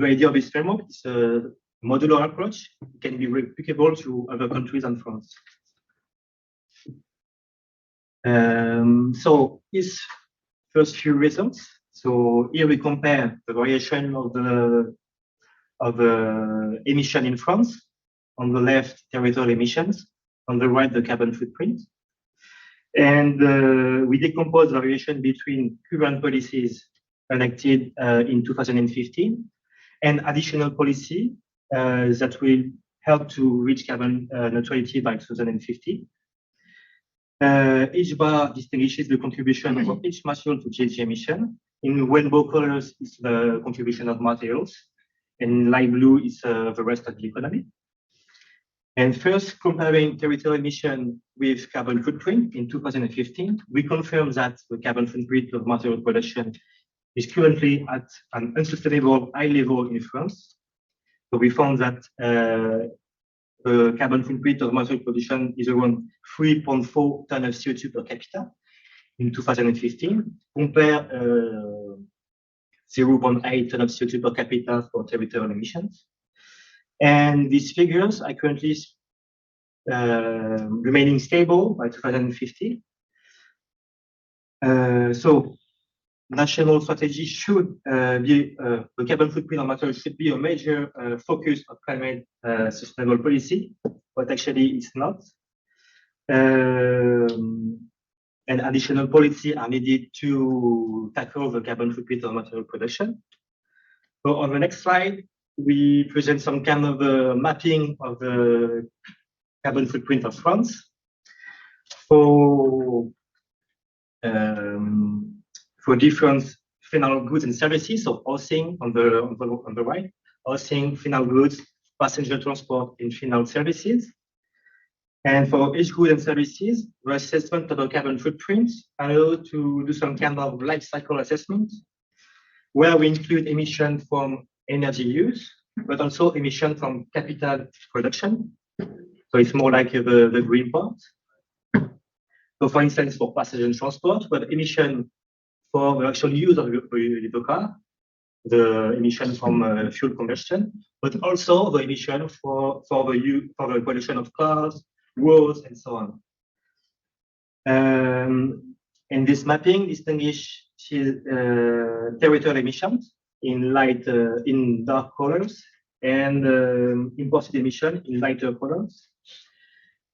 idea of this framework is a modular approach. It can be replicable to other countries and France. So these first few results. So here we compare the variation of the emission in France. On the left, territorial emissions. On the right, the carbon footprint. And we decompose variation between current policies enacted in 2015 and additional policy that will help to reach carbon neutrality by 2050. Each bar distinguishes the contribution of each material to GHG emission. In rainbow colors is the contribution of materials, and light blue is the rest of the economy. And first, comparing territorial emission with carbon footprint in 2015, we confirm that the carbon footprint of material production is currently at an unsustainable high level in France. So we found that the carbon footprint of material production is around 3.4 tons of CO2 per capita in 2015, compare 0.8 tons of CO2 per capita for territorial emissions. And these figures are currently remaining stable by 2050. So national strategy should be, the carbon footprint of materials should be a major focus of climate sustainable policy, but actually it's not. And additional policy are needed to tackle the carbon footprint of material production. So on the next slide, we present some kind of mapping of the carbon footprint of France for different final goods and services. So housing on the right, housing, final goods, passenger transport, and final services. And for each good and services, the assessment of the carbon footprint allow to do some kind of life cycle assessment, where we include emission from energy use, but also emission from capital production. So it's more like the green part. So for instance, for passenger transport, we have emission for the actual use of the car, the emission from fuel combustion, but also the emission for the production of cars, roads, and so on. And this mapping distinguishes territorial emissions in dark colors and imported emission in lighter colors.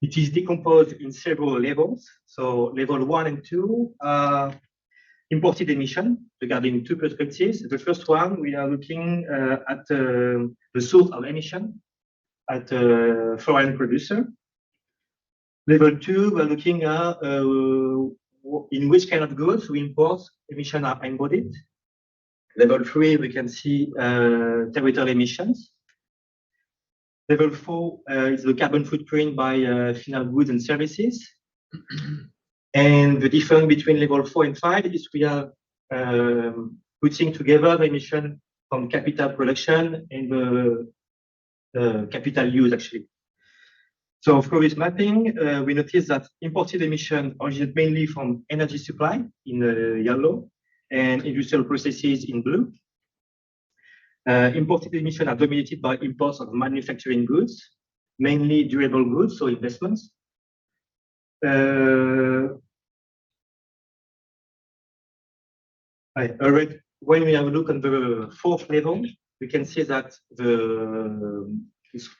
It is decomposed in several levels. So level 1 and 2 are imported emission regarding two perspectives. The first one, we are looking at the source of emission at a foreign producer. Level 2, we're looking at in which kind of goods we import emissions are embodied. Level 3, we can see territorial emissions. Level 4 is the carbon footprint by final goods and services. And the difference between level 4 and 5 is we are putting together the emission from capital production and the capital use, actually. So for this mapping, we notice that imported emissions originate mainly from energy supply in yellow and industrial processes in blue. Imported emissions are dominated by imports of manufacturing goods, mainly durable goods, so investments. When we have a look on the fourth level, we can see that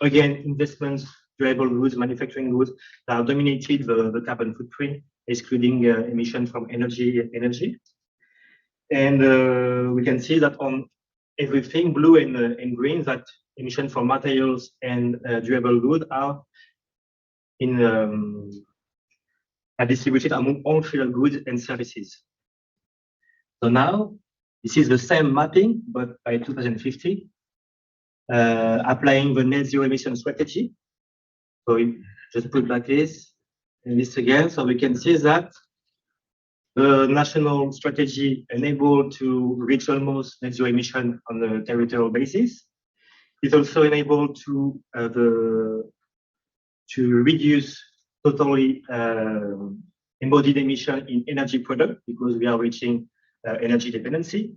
again, investments, durable goods, manufacturing goods that are dominated the carbon footprint, excluding emission from energy. And we can see that on everything, blue and green, that emission from materials and durable goods are distributed among all final goods and services. So now, this is the same mapping, but by 2050, applying the net zero emission strategy. So we just put like this, and this again. So we can see that the national strategy enabled to reach almost net zero emission on a territorial basis. It also enabled to reduce totally embodied emission in energy product because we are reaching energy independency.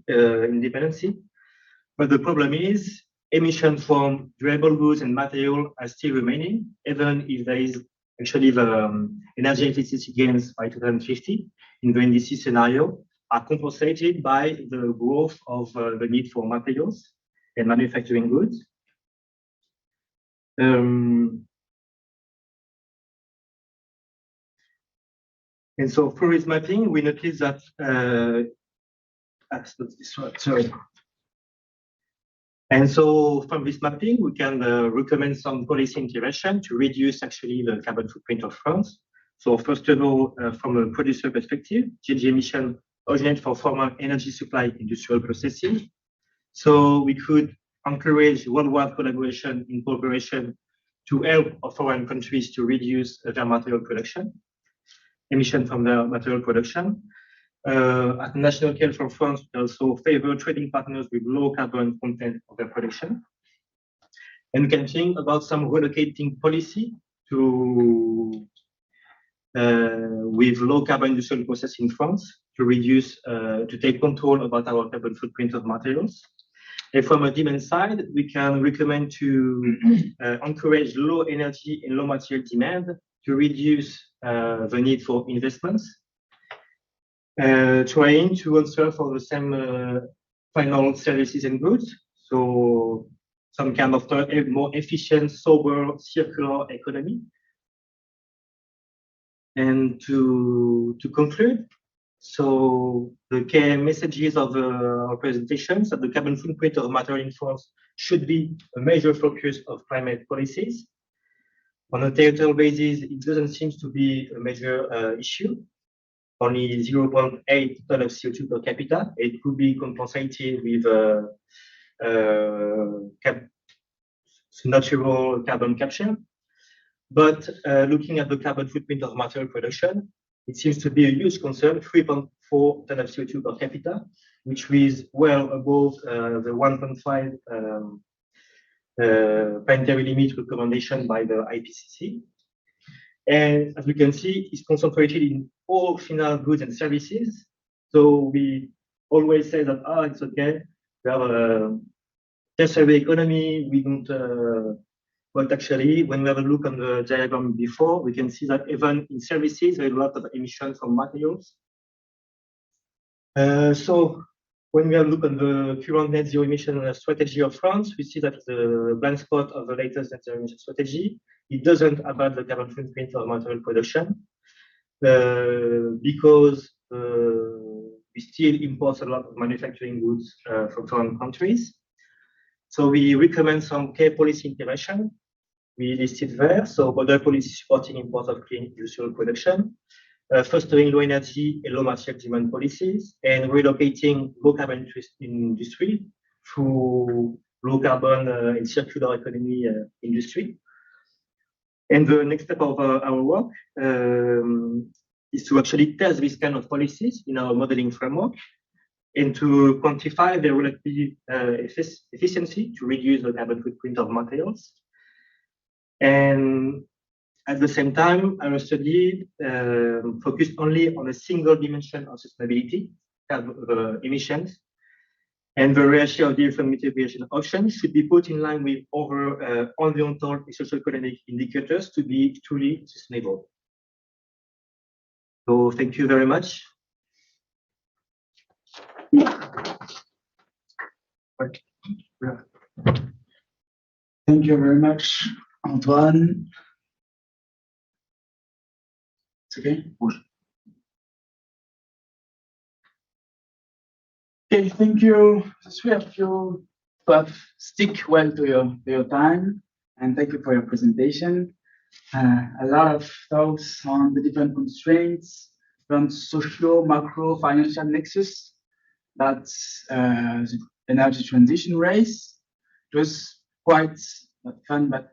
But the problem is emission from durable goods and material are still remaining, even if there is actually the energy efficiency gains by 2050 in the NDC scenario are compensated by the growth of the need for materials and manufacturing goods. And so through this mapping, we notice that And so from this mapping, we can recommend some policy intervention to reduce actually the carbon footprint of France. So first of all, from a producer perspective, GHG emission originate from former energy supply industrial processing. So we could encourage worldwide collaboration in cooperation to help foreign countries to reduce their material production, emission from their material production. At national scale for France, we also favor trading partners with low carbon content of their production. And we can think about some relocating policy to with low carbon industrial process in France to reduce, to take control about our carbon footprint of materials. And from a demand side, we can recommend to encourage low energy and low material demand to reduce the need for investments. Trying to answer for the same final services and goods. So some kind of more efficient, sober, circular economy. And to conclude, So the key messages of our presentations that the carbon footprint of material in force should be a major focus of climate policies. On a territorial basis, it doesn't seem to be a major issue. Only 0.8 ton of CO2 per capita. It could be compensated with natural carbon capture. But looking at the carbon footprint of material production, it seems to be a huge concern, 3.4 ton of CO2 per capita, which is well above the 1.5 planetary limit recommendation by the IPCC. And as we can see, it's concentrated in all final goods and services. So we always say that, it's okay, we have a tertiary economy, we don't, but actually, when we have a look on the diagram before, we can see that even in services, there is a lot of emissions from materials. So when we have a look on the current net zero emission strategy of France, we see that the blind spot of the latest net zero emission strategy, it doesn't about the carbon footprint of material production because we still import a lot of manufacturing goods from foreign countries. So we recommend some key policy intervention. We listed there. So other policy supporting import of clean industrial production, fostering low energy and low material demand policies, and relocating low carbon industry through low carbon and circular economy industry. And the next step of our work is to actually test this kind of policies in our modeling framework and to quantify their relative efficiency to reduce the carbon footprint of materials. And at the same time, our study focused only on a single dimension of sustainability, emissions, and the ratio of different mitigation options should be put in line with other environmental and socio-economic indicators to be truly sustainable. So thank you very much. Thank you very much, Antoine. It's okay. Okay, thank you. The three of you have stick well to your time, and thank you for your presentation. A lot of thoughts on the different constraints from social, macro, financial nexus. That's the energy transition race. It was quite not fun, but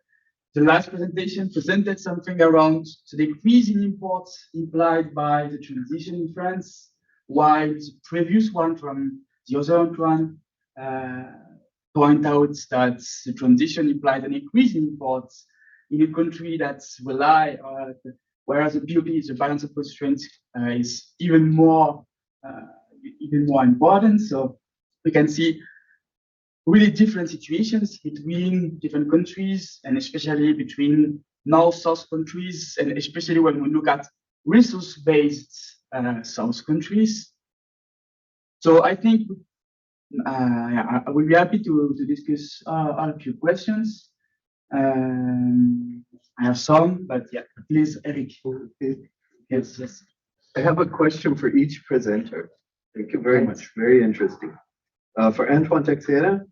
the last presentation presented something around the decrease in imports implied by the transition in France, while the previous one from the other Antoine point out that the transition implied an increase in imports in a country that's rely on, whereas the BOP, the balance of constraints, is even more important. So we can see really different situations between different countries, and especially between North-South countries, and especially when we look at resource-based South countries. So I think I will be happy to discuss a few questions. I have some, but yeah, please, Eric. Yes. I have a question for each presenter. Thank you very much. Very interesting. For Antoine Texeira,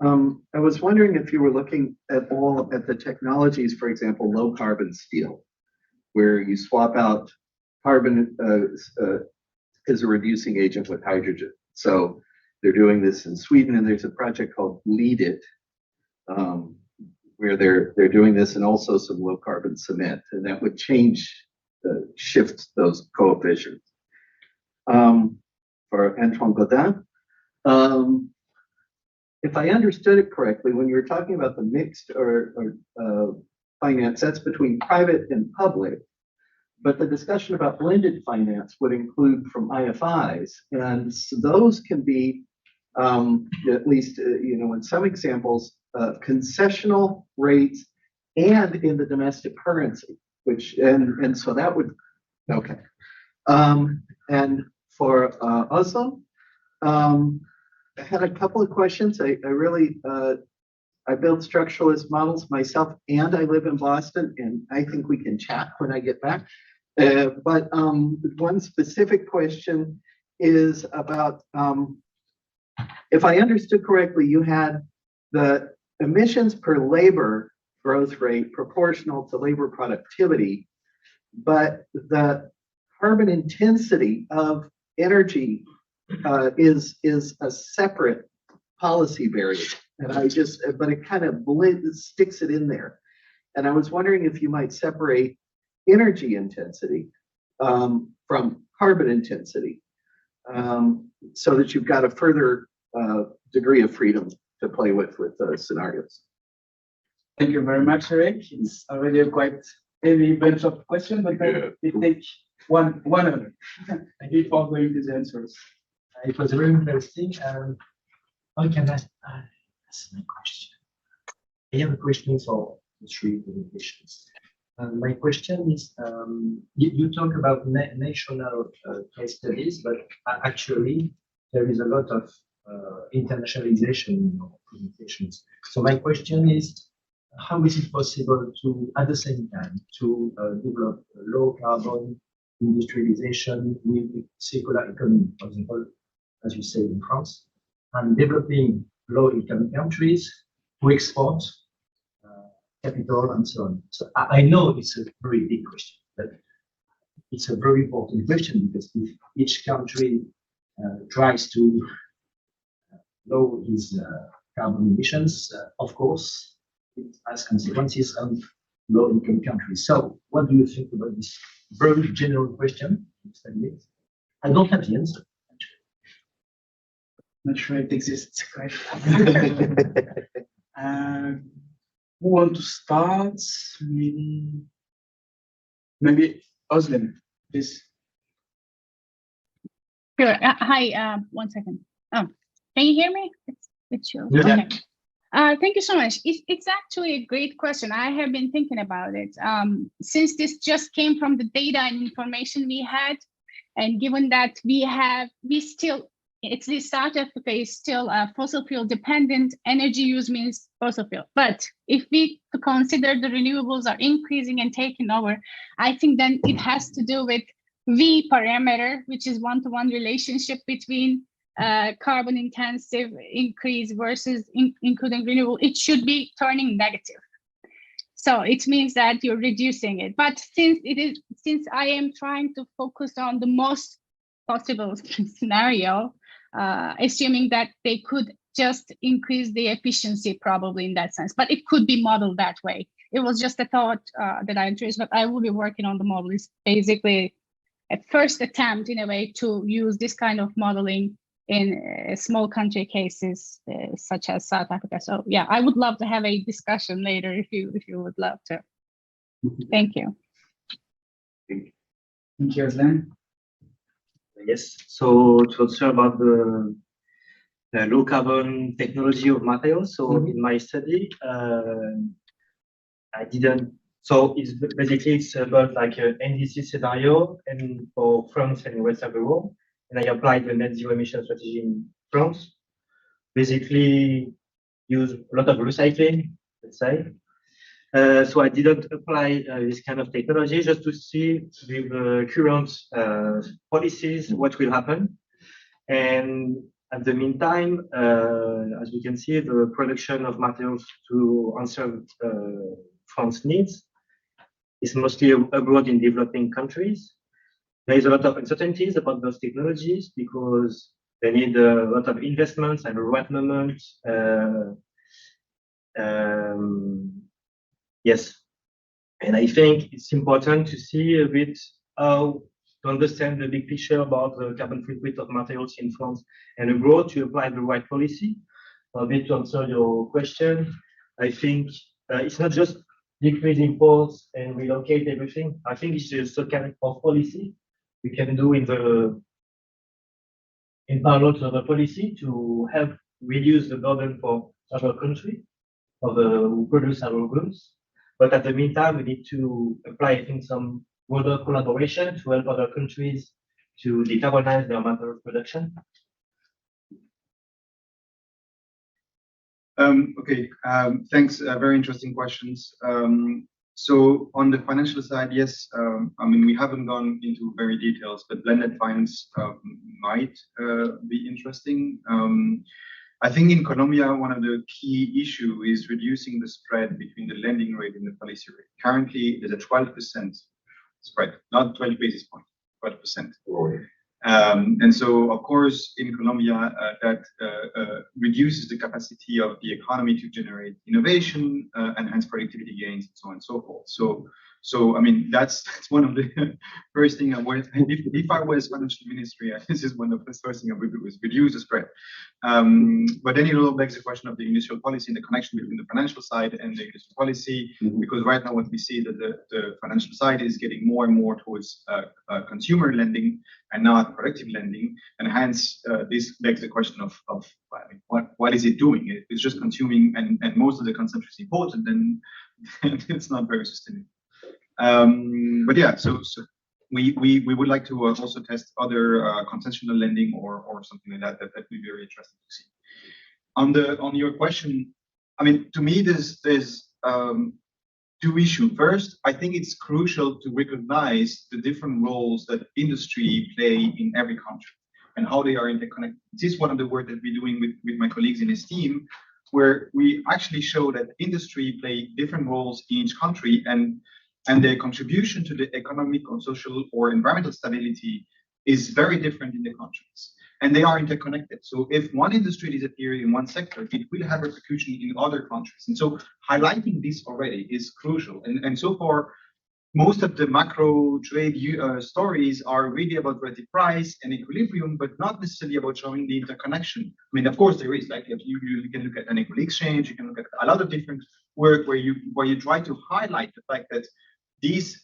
I was wondering if you were looking at all at the technologies, for example, low carbon steel, where you swap out carbon as a reducing agent with hydrogen. So they're doing this in Sweden, and there's a project called Lead It, where they're doing this, and also some low carbon cement, and that would shift those coefficients. For Antoine Godin, if I understood it correctly, when you were talking about the mixed or finance, that's between private and public, but the discussion about blended finance would include from IFIs, and so those can be, at least in some examples, concessional rates and in the domestic currency, which and so that would okay. And for Ozlem, I had a couple of questions. I really I build structuralist models myself, and I live in Boston, and I think we can chat when I get back. But one specific question is about, if I understood correctly, you had the emissions per labor growth rate proportional to labor productivity, but the carbon intensity of energy is a separate policy variable. And but it kind of sticks it in there. And I was wondering if you might separate energy intensity from carbon intensity, so that you've got a further degree of freedom to play with scenarios. Thank you very much, Eric. It's already a quite heavy bunch of questions, but we take one other before going to the answers. It was very interesting. How can I ask my question? I have a question for the three presentations. My question is, you talk about national case studies, but actually there is a lot of internationalization in your presentations. So my question is, how is it possible to, at the same time, to develop low carbon industrialization with circular economy, for example, as you say in France, and developing low-income countries who export capital and so on? So I know it's a very big question, but it's a very important question, because if each country tries to lower its carbon emissions, of course, it has consequences on low-income countries. So what do you think about this very general question? I don't have the answer. Not sure it exists, right? Who want to start? Maybe Ozlem, please. Sure. Hi, 1 second. Oh, can you hear me? It's you. Yeah. Okay. Thank you so much. It's actually a great question. I have been thinking about it. Since this just came from the data and information we had, and given that it's the startup phase, still fossil fuel dependent, energy use means fossil fuel. But if we consider the renewables are increasing and taking over, I think then it has to do with V parameter, which is one-to-one relationship between carbon intensive increase versus including renewable. It should be turning negative. So it means that you're reducing it. But since I am trying to focus on the most possible scenario, assuming that they could just increase the efficiency probably in that sense, but it could be modeled that way. It was just a thought that I introduced, but I will be working on the model. It's basically a first attempt in a way to use this kind of modeling in small country cases such as South Africa. So yeah, I would love to have a discussion later if you would love to. Thank you. Thank you, Ozlem. Yes, so to answer about the low carbon technology of materials. So in my study, I didn't. So it's basically it's about like an NDC scenario and for France and Western Europe. And I applied the net zero emission strategy in France. Basically, use a lot of recycling, let's say. So I didn't apply this kind of technology, just to see with the current policies what will happen. And at the meantime, as we can see, the production of materials to answer France needs is mostly abroad in developing countries. There is a lot of uncertainties about those technologies because they need a lot of investments and the right moment. Yes, and I think it's important to see a bit how to understand the big picture about the carbon footprint of materials in France and abroad to apply the right policy. A bit to answer your question, I think it's not just decrease imports and relocate everything. I think it's just a kind of policy we can do in parallel to the policy to help reduce the burden for other countries who produce our goods. But at the meantime, we need to apply, I think, some broader collaboration to help other countries to decarbonize their material production. Okay, thanks. Very interesting questions. So on the financial side, yes, I mean, we haven't gone into very details, but blended finance might be interesting. I think in Colombia, one of the key issues is reducing the spread between the lending rate and the policy rate. Currently, there's a 12% spread, not 20 basis points, 12%. And so, of course, in Colombia, that reduces the capacity of the economy to generate innovation, enhance productivity gains, and so on and so forth. So I mean, that's one of the first thing I would, if I was financial ministry, this is one of the first thing I would do is reduce the spread. But then it all begs the question of the industrial policy and the connection between the financial side and the industrial policy, because right now what we see that the financial side is getting more and more towards consumer lending and not productive lending, and hence this begs the question of I mean, what is it doing? It's just consuming, and most of the consumption is important, then it's not very sustainable. But yeah, so we would like to also test other concessional lending or something like that. That would be very interesting to see. On your question, I mean, to me, there's two issues. First, I think it's crucial to recognize the different roles that industry play in every country and how they are interconnected. This is one of the work that we're doing with my colleagues in this team, where we actually show that industry play different roles in each country, and their contribution to the economic or social or environmental stability is very different in the countries. And they are interconnected. So if one industry disappears in one sector, it will have repercussion in other countries. And so highlighting this already is crucial. And so far, most of the macro trade stories are really about relative price and equilibrium, but not necessarily about showing the interconnection. I mean, of course, there is, like you can look at unequal exchange, you can look at a lot of different work where you try to highlight the fact that these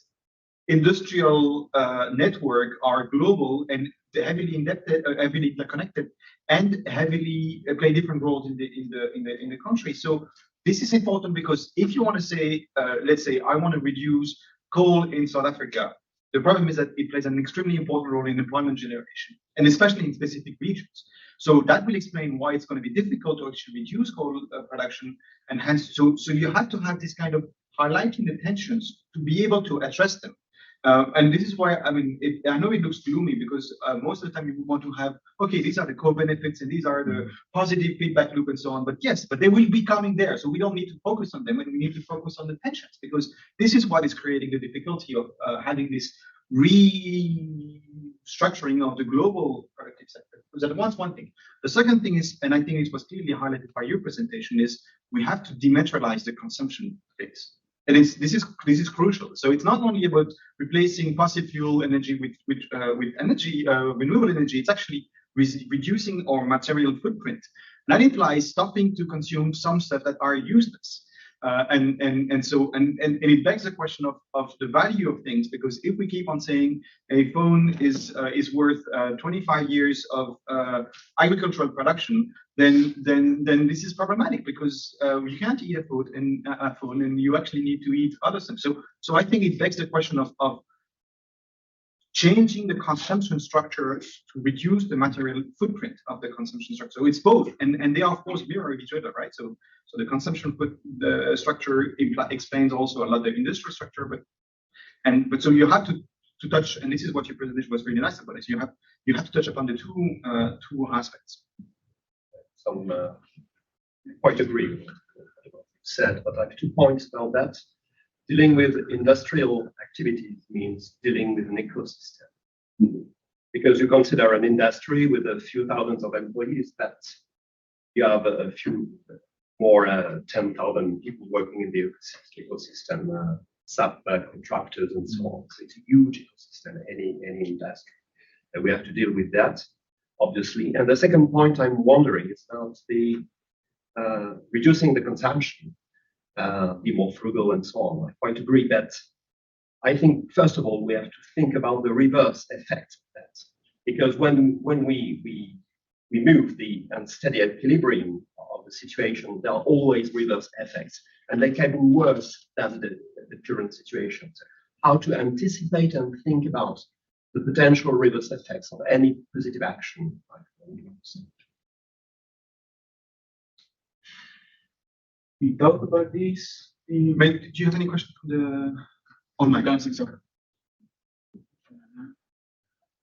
industrial network are global and heavily indebted, heavily interconnected, and heavily play different roles in the country. So this is important because if you want to say, let's say, I want to reduce coal in South Africa, the problem is that it plays an extremely important role in employment generation, and especially in specific regions. So that will explain why it's going to be difficult to actually reduce coal production, and hence, so you have to have this kind of highlighting the tensions to be able to address them. And this is why, I mean, I know it looks gloomy because most of the time you want to have, okay, these are the co-benefits and these are the positive feedback loop and so on. But yes, but they will be coming there. So we don't need to focus on them, and we need to focus on the tensions, because this is what is creating the difficulty of having this restructuring of the global productive sector. Because that's one thing. The second thing is, and I think it was clearly highlighted by your presentation, is we have to decentralize the consumption phase. And this is crucial. So it's not only about replacing fossil fuel energy with energy, renewable energy. It's actually reducing our material footprint. That implies stopping to consume some stuff that are useless. And it begs the question of the value of things, because if we keep on saying a phone is worth 25 years of agricultural production, then this is problematic, because you can't eat a phone and you actually need to eat other stuff. So I think it begs the question of changing the consumption structure to reduce the material footprint of the consumption structure. So it's both, and they are of course mirror each other, right? So the consumption structure explains also a lot of the industrial structure, but so you have to touch, and this is what your presentation was really nice about it. You have to touch upon the two aspects. Quite agree with what you said, but I have 2 points about that. Dealing with industrial activities means dealing with an ecosystem. Because you consider an industry with a few thousands of employees, that you have a few more 10,000 people working in the ecosystem, subcontractors and so on. So it's a huge ecosystem, any industry. And we have to deal with that, obviously. And the second point I'm wondering is about the reducing the consumption, be more frugal and so on. I quite agree, but I think, first of all, we have to think about the reverse effect of that. Because when we move the unsteady equilibrium of the situation, there are always reverse effects, and they can be worse than the current situation. So how to anticipate and think about the potential reverse effects of any positive action. We talked about this. Do you have any questions from the online? I don't think so.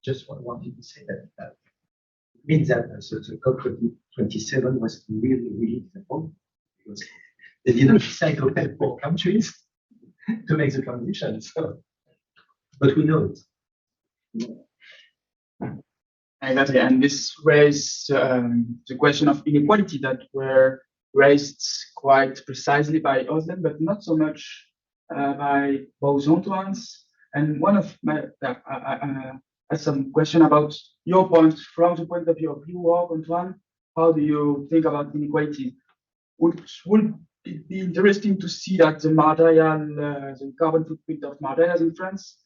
Just wanted to say that means that the COP27 was really difficult because they didn't decide to help poor countries to make the transition. So, but we know it. Exactly, and this raised the question of inequality that were raised quite precisely by Ozlem, but not so much by both Antoine's. And one of my had some question about your point from the point of view of your work, Antoine. How do you think about inequality? Would it be interesting to see that the material, the carbon footprint of materials in France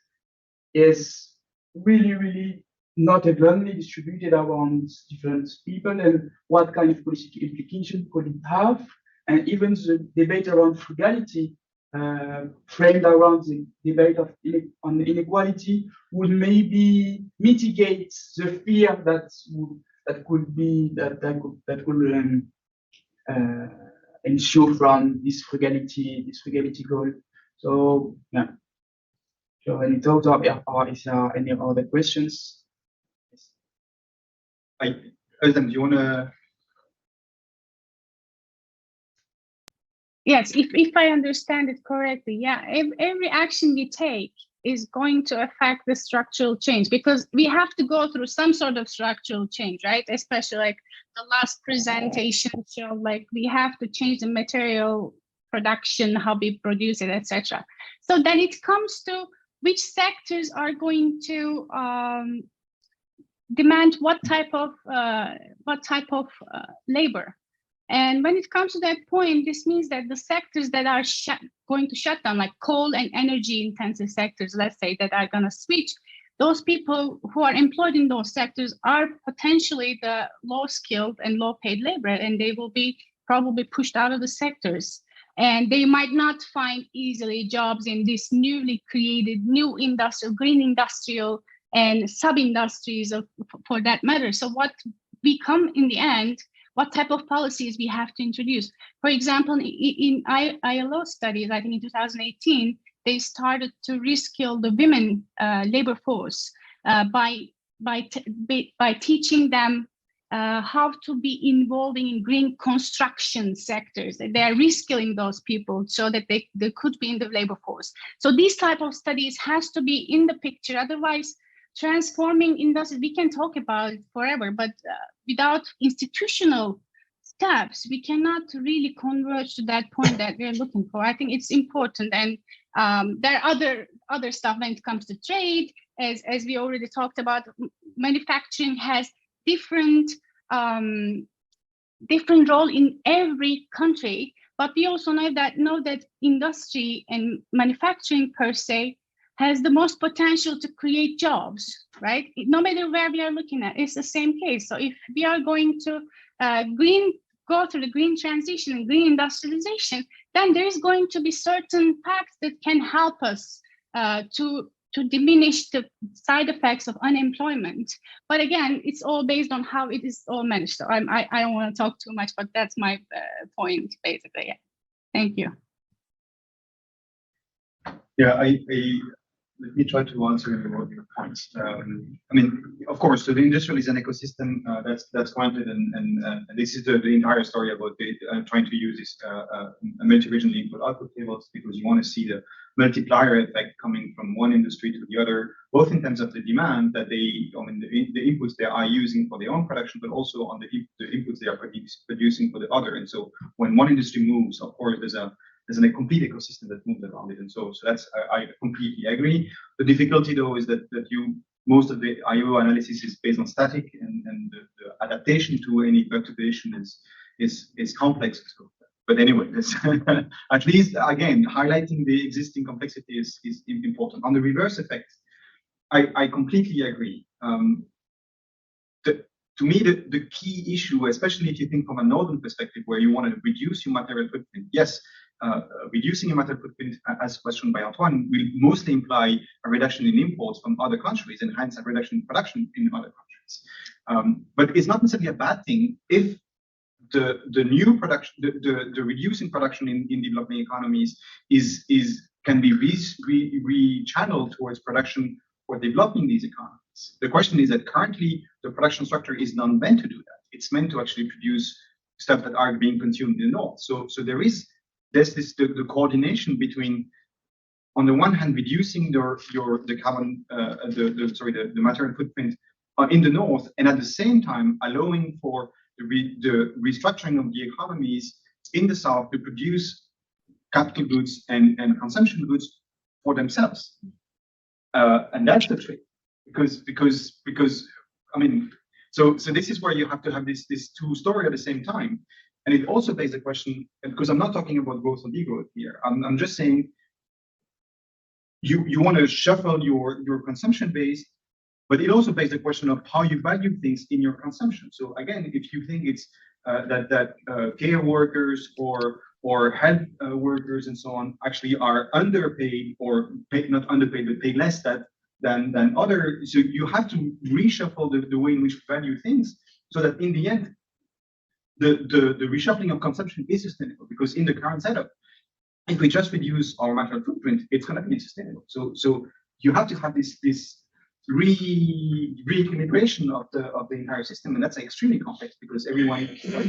is really not evenly distributed among different people, and what kind of political implication could it have? And even the debate around frugality, framed around the debate on inequality, would maybe mitigate the fear that could ensure from this frugality goal. So yeah. So any thoughts or is there any other questions? Ozlem, do you want to? Yes, if I understand it correctly, yeah, every action we take is going to affect the structural change, because we have to go through some sort of structural change, right? Especially like the last presentation showed, like we have to change the material production, how we produce it, etc. So then it comes to which sectors are going to demand what type of labor. And when it comes to that point, this means that the sectors that are going to shut down, like coal and energy intensive sectors, let's say, that are going to switch, those people who are employed in those sectors are potentially the low skilled and low paid labor, and they will be probably pushed out of the sectors. And they might not find easily jobs in this newly created new industrial, green industrial and sub-industries for that matter. So what become in the end, what type of policies we have to introduce? For example, in ILO studies, I think in 2018, they started to reskill the women labor force by teaching them how to be involving in green construction sectors. They are reskilling those people so that they could be in the labor force. So these type of studies has to be in the picture. Otherwise, transforming industry, we can talk about it forever, but without institutional steps, we cannot really converge to that point that we're looking for. I think it's important, and there are other stuff when it comes to trade, as we already talked about. Manufacturing has different role in every country, but we also know that industry and manufacturing per se has the most potential to create jobs, right? No matter where we are looking at, it's the same case. So if we are going to go through the green transition and green industrialization, then there is going to be certain facts that can help us to diminish the side effects of unemployment. But again, it's all based on how it is all managed. So I don't want to talk too much, but that's my point, basically. Yeah. Thank you. Yeah, let me try to answer your points. I mean, of course, so the industrial is an ecosystem that's granted, and this is the entire story about trying to use this multi-regional input-output tables, because you want to see the multiplier effect coming from one industry to the other, both in terms of the demand that the inputs they are using for their own production, but also on the inputs they are producing for the other. And so when one industry moves, of course, there's a complete ecosystem that moves around it, and so that's I completely agree. The difficulty though is that most of the IO analysis is based on static, and the adaptation to any perturbation is complex. So, but anyway, at least again highlighting the existing complexity is important. On the reverse effect, I completely agree. To me, the key issue, especially if you think from a northern perspective, where you want to reduce your material footprint, yes. Reducing your material footprint, as questioned by Antoine, will mostly imply a reduction in imports from other countries, and hence a reduction in production in other countries. But it's not necessarily a bad thing if the new production, the reducing production in developing economies can be rechanneled towards production for developing these economies. The question is that currently the production structure is not meant to do that. It's meant to actually produce stuff that are being consumed in the north. So there's the coordination between, on the one hand, reducing the carbon, the material footprint in the north, and at the same time allowing for the restructuring of the economies in the south to produce capital goods and consumption goods for themselves. And that's the trick, because I mean, so this is where you have to have this two story at the same time. And it also begs the question, because I'm not talking about growth or degrowth here. I'm just saying you want to shuffle your consumption base, but it also begs the question of how you value things in your consumption. So again, if you think it's that care workers or health workers and so on actually are underpaid, or not underpaid, but paid less than other, so you have to reshuffle the way in which we value things, so that in the end, the reshuffling of consumption is sustainable. Because in the current setup, if we just reduce our material footprint, it's going to be unsustainable. So you have to have this re-equilibration of the entire system, and that's extremely complex, because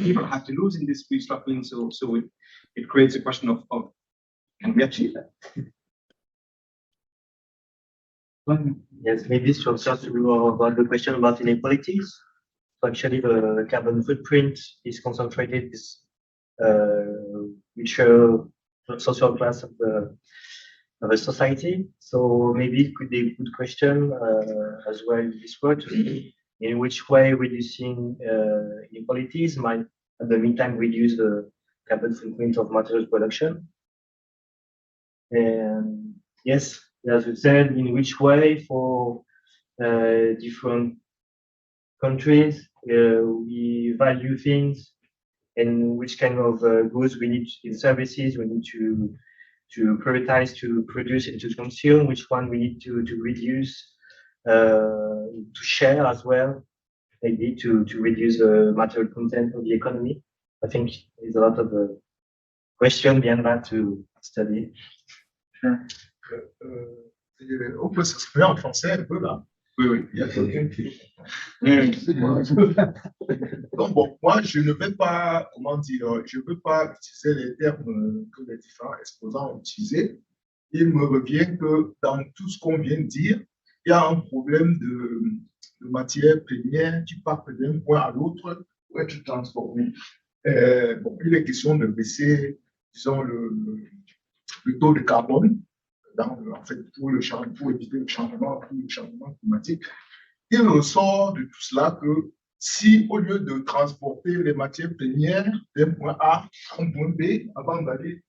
people have to lose in this reshuffling. So it creates a question of can we achieve that? Yes, maybe to answer about the question about inequalities. So actually, the carbon footprint is concentrated richer social class of the society. So maybe it could be a good question as well in this work, to see in which way reducing inequalities might, at the meantime, reduce the carbon footprint of materials production. And yes, as we said, in which way for different countries we value things, and which kind of goods we need in services we need to prioritize to produce and to consume, which one we need to reduce, to share as well, maybe to reduce the material content of the economy. I think there's a lot of question behind that to study. Sure. On peut s'exprimer en français un peu là. Oui. Il y a quelqu'un qui. Donc bon, moi je ne vais pas, je ne veux pas utiliser les termes que les différents exposants ont utilisés. Il me revient que dans tout ce qu'on vient de dire, il y a un problème de matière première qui part d'un point à l'autre pour être transformée. Bon, il est question de baisser, disons, le taux de carbone. En fait, pour éviter le changement climatique. Il ressort de tout cela que si, au lieu de transporter les matières premières d'un point A à un point B avant d'aller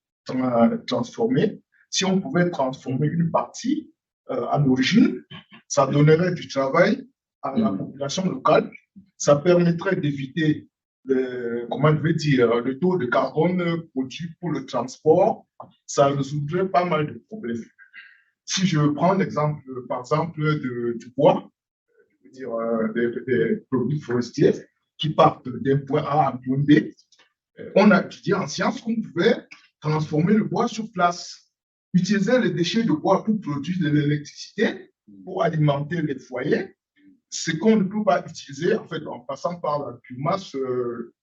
transformer, si on pouvait transformer une partie à l'origine, ça donnerait du travail à la population locale, ça permettrait d'éviter le taux de carbone produit pour le transport, ça résoudrait pas mal de problèmes. Si je prends l'exemple, par exemple, du bois, je veux dire des produits forestiers qui partent d'un point A à un point B, on a étudié en sciences qu'on pouvait transformer le bois sur place, utiliser les déchets de bois pour produire de l'électricité, pour alimenter les foyers, ce qu'on ne peut pas utiliser en fait en passant par la biomasse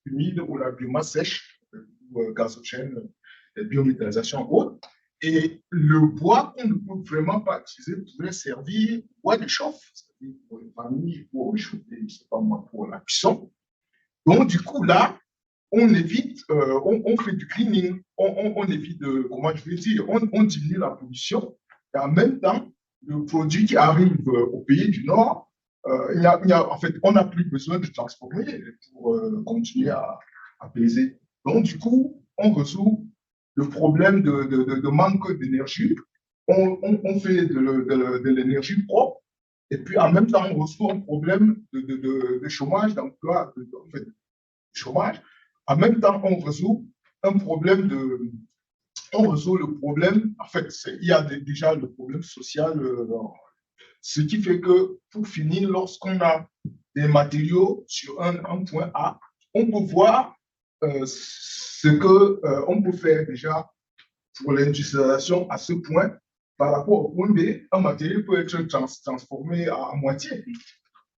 humide ou la biomasse sèche, ou gazogène, biométhanisation ou autre. Et le bois qu'on ne peut vraiment pas utiliser pourrait servir bois de chauffe, c'est-à-dire pour les familles, pour chauffer, je ne sais pas moi, pour la cuisson. Donc, du coup, là, on évite, on fait du cleaning, on évite, comment je vais dire, on diminue la pollution. Et en même temps, le produit qui arrive au pays du Nord, en fait, on n'a plus besoin de transformer pour continuer à peser. Donc, du coup, on résout le problème de manque d'énergie, on fait de l'énergie propre, et puis en même temps, on résout un problème de chômage, d'emploi, en fait, chômage. En même temps, on résout un problème on résout le problème, en fait, il y a déjà le problème social, ce qui fait que, pour finir, lorsqu'on a des matériaux sur un point A, on peut voir ce que on peut faire déjà pour l'industrialisation à ce point par rapport au point B, un matériel peut être transformé à moitié.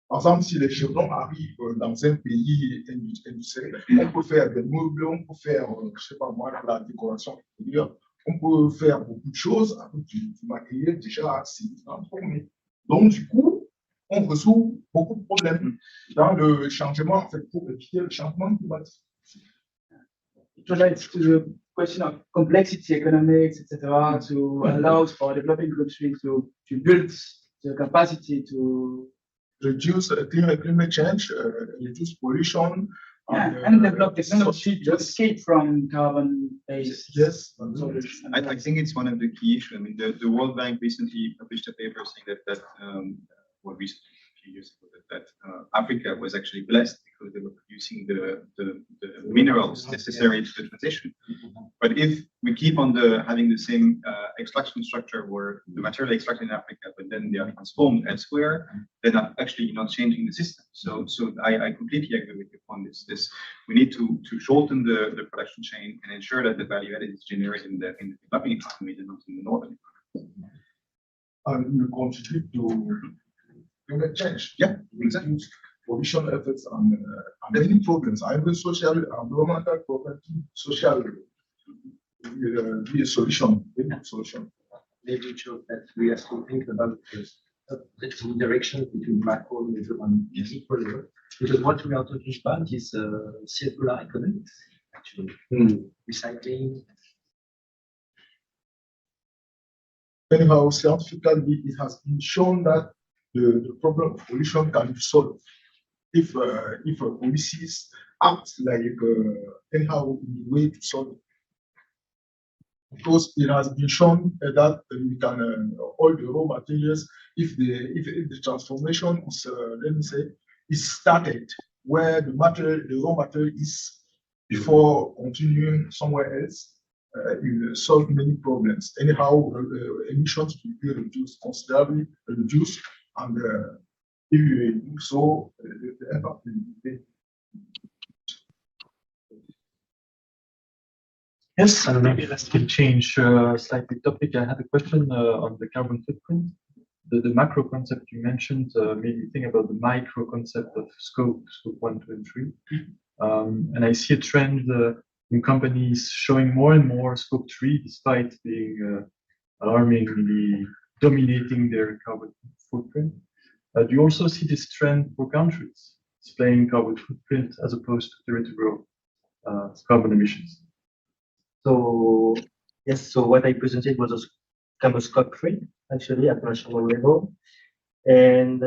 Par exemple, si les chevrons arrivent dans un pays industriel, on peut faire des meubles, on peut faire, je sais pas moi, la décoration intérieure, on peut faire beaucoup de choses avec du matériel déjà assez transformé. Donc, du coup, on résout beaucoup de problèmes dans le changement, en fait, pour éviter le changement climatique. It relates to the question of complexity economics, etc., to allow for developing countries to build the capacity to reduce climate change, reduce pollution, and develop technology to escape from carbon-based solutions. I think it's one of the key issues. I mean, the World Bank recently published a paper saying that well, recently, a few years ago, that Africa was actually blessed because they were producing the minerals necessary to the transition. But if we keep on having the same extraction structure where the material extracted in Africa, but then they are transformed elsewhere, then actually not changing the system. So I completely agree with you on this. We need to shorten the production chain and ensure that the value added is generated in the developing economies and not in the northern economies. And we contribute to climate change. Yeah, exactly. Pollution effects on many problems, either social, environmental problems, social, be a solution, Maybe it shows that we have to think about the direction between macro level and micro level, because what we are talking about is circular economics, actually, recycling. Anyhow, scientifically, it has been shown that the problem of pollution can be solved if policies act like anyhow in a way to solve it. Because it has been shown that we can all the raw materials, if the transformation is let me say is started where the raw material is before continuing somewhere else, it will solve many problems. Anyhow, emissions will be reduced considerably, reduced, and if you do so, the impact will be. Yes, and maybe let's change slightly topic. I had a question on the carbon footprint. The macro concept you mentioned made me think about the micro concept of scope 1, 2, and 3. And I see a trend in companies showing more and more scope 3, despite being alarmingly dominating their carbon footprint. Do you also see this trend for countries displaying carbon footprint as opposed to territorial carbon emissions? So yes, so what I presented was a kind of scope 3, actually, at national level. And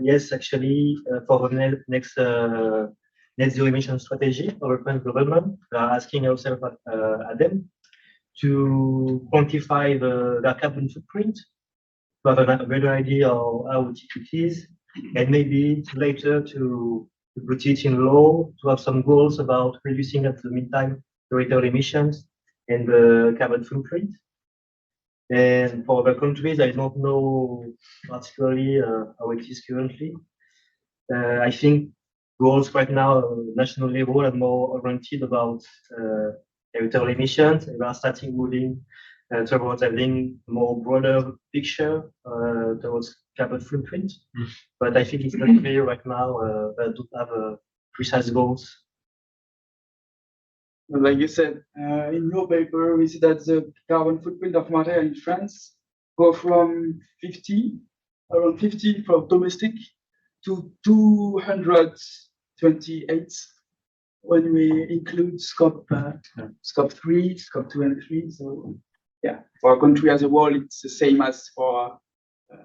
yes, actually, for the next net zero emission strategy of urban development, we are asking ourselves at them to quantify their carbon footprint, to have a better idea of how it is, and maybe later to put it in law, to have some goals about reducing at the meantime territorial emissions and the carbon footprint. And for other countries, I don't know particularly how it is currently. I think goals right now at national level are more oriented about territorial emissions. We are starting moving towards having more broader picture towards carbon footprint. But I think it's not clear right now that to have precise goals. Like you said, in your paper, we see that the carbon footprint of material in France go from around 50 for domestic to 228 when we include scope 3, scope 2 and 3. So yeah, for a country as a whole, it's the same as for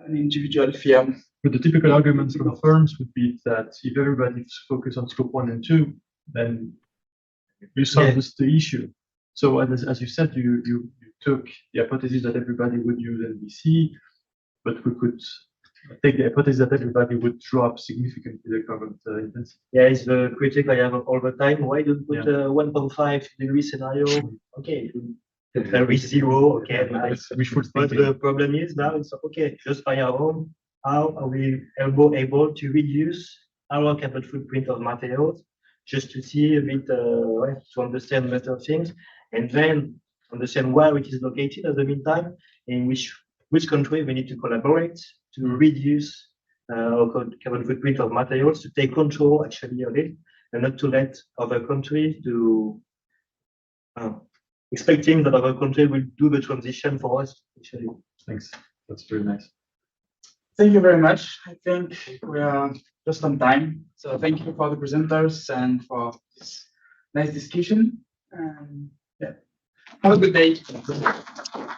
an individual firm. But the typical arguments from firms would be that if everybody focus on scope 1 and 2, then you solve the issue. So as you said, you took the hypothesis that everybody would use NDC, but we could take the hypothesis that everybody would drop significantly the carbon intensity. Yeah, it's the critique I have all the time. Why do you put 1.5 degree scenario? Okay, there is 0. Okay, nice. But the problem is now it's okay, just by our own. How are we able to reduce our carbon footprint of materials just to see a bit, to understand better things, and then understand where it is located at the meantime, in which country we need to collaborate to reduce our carbon footprint of materials, to take control actually of it, and not to let other countries do expecting that other country will do the transition for us. Actually, Thanks. That's very nice. Thank you very much. I think we are just on time. So thank you for the presenters and for this nice discussion. Yeah. Have a good day.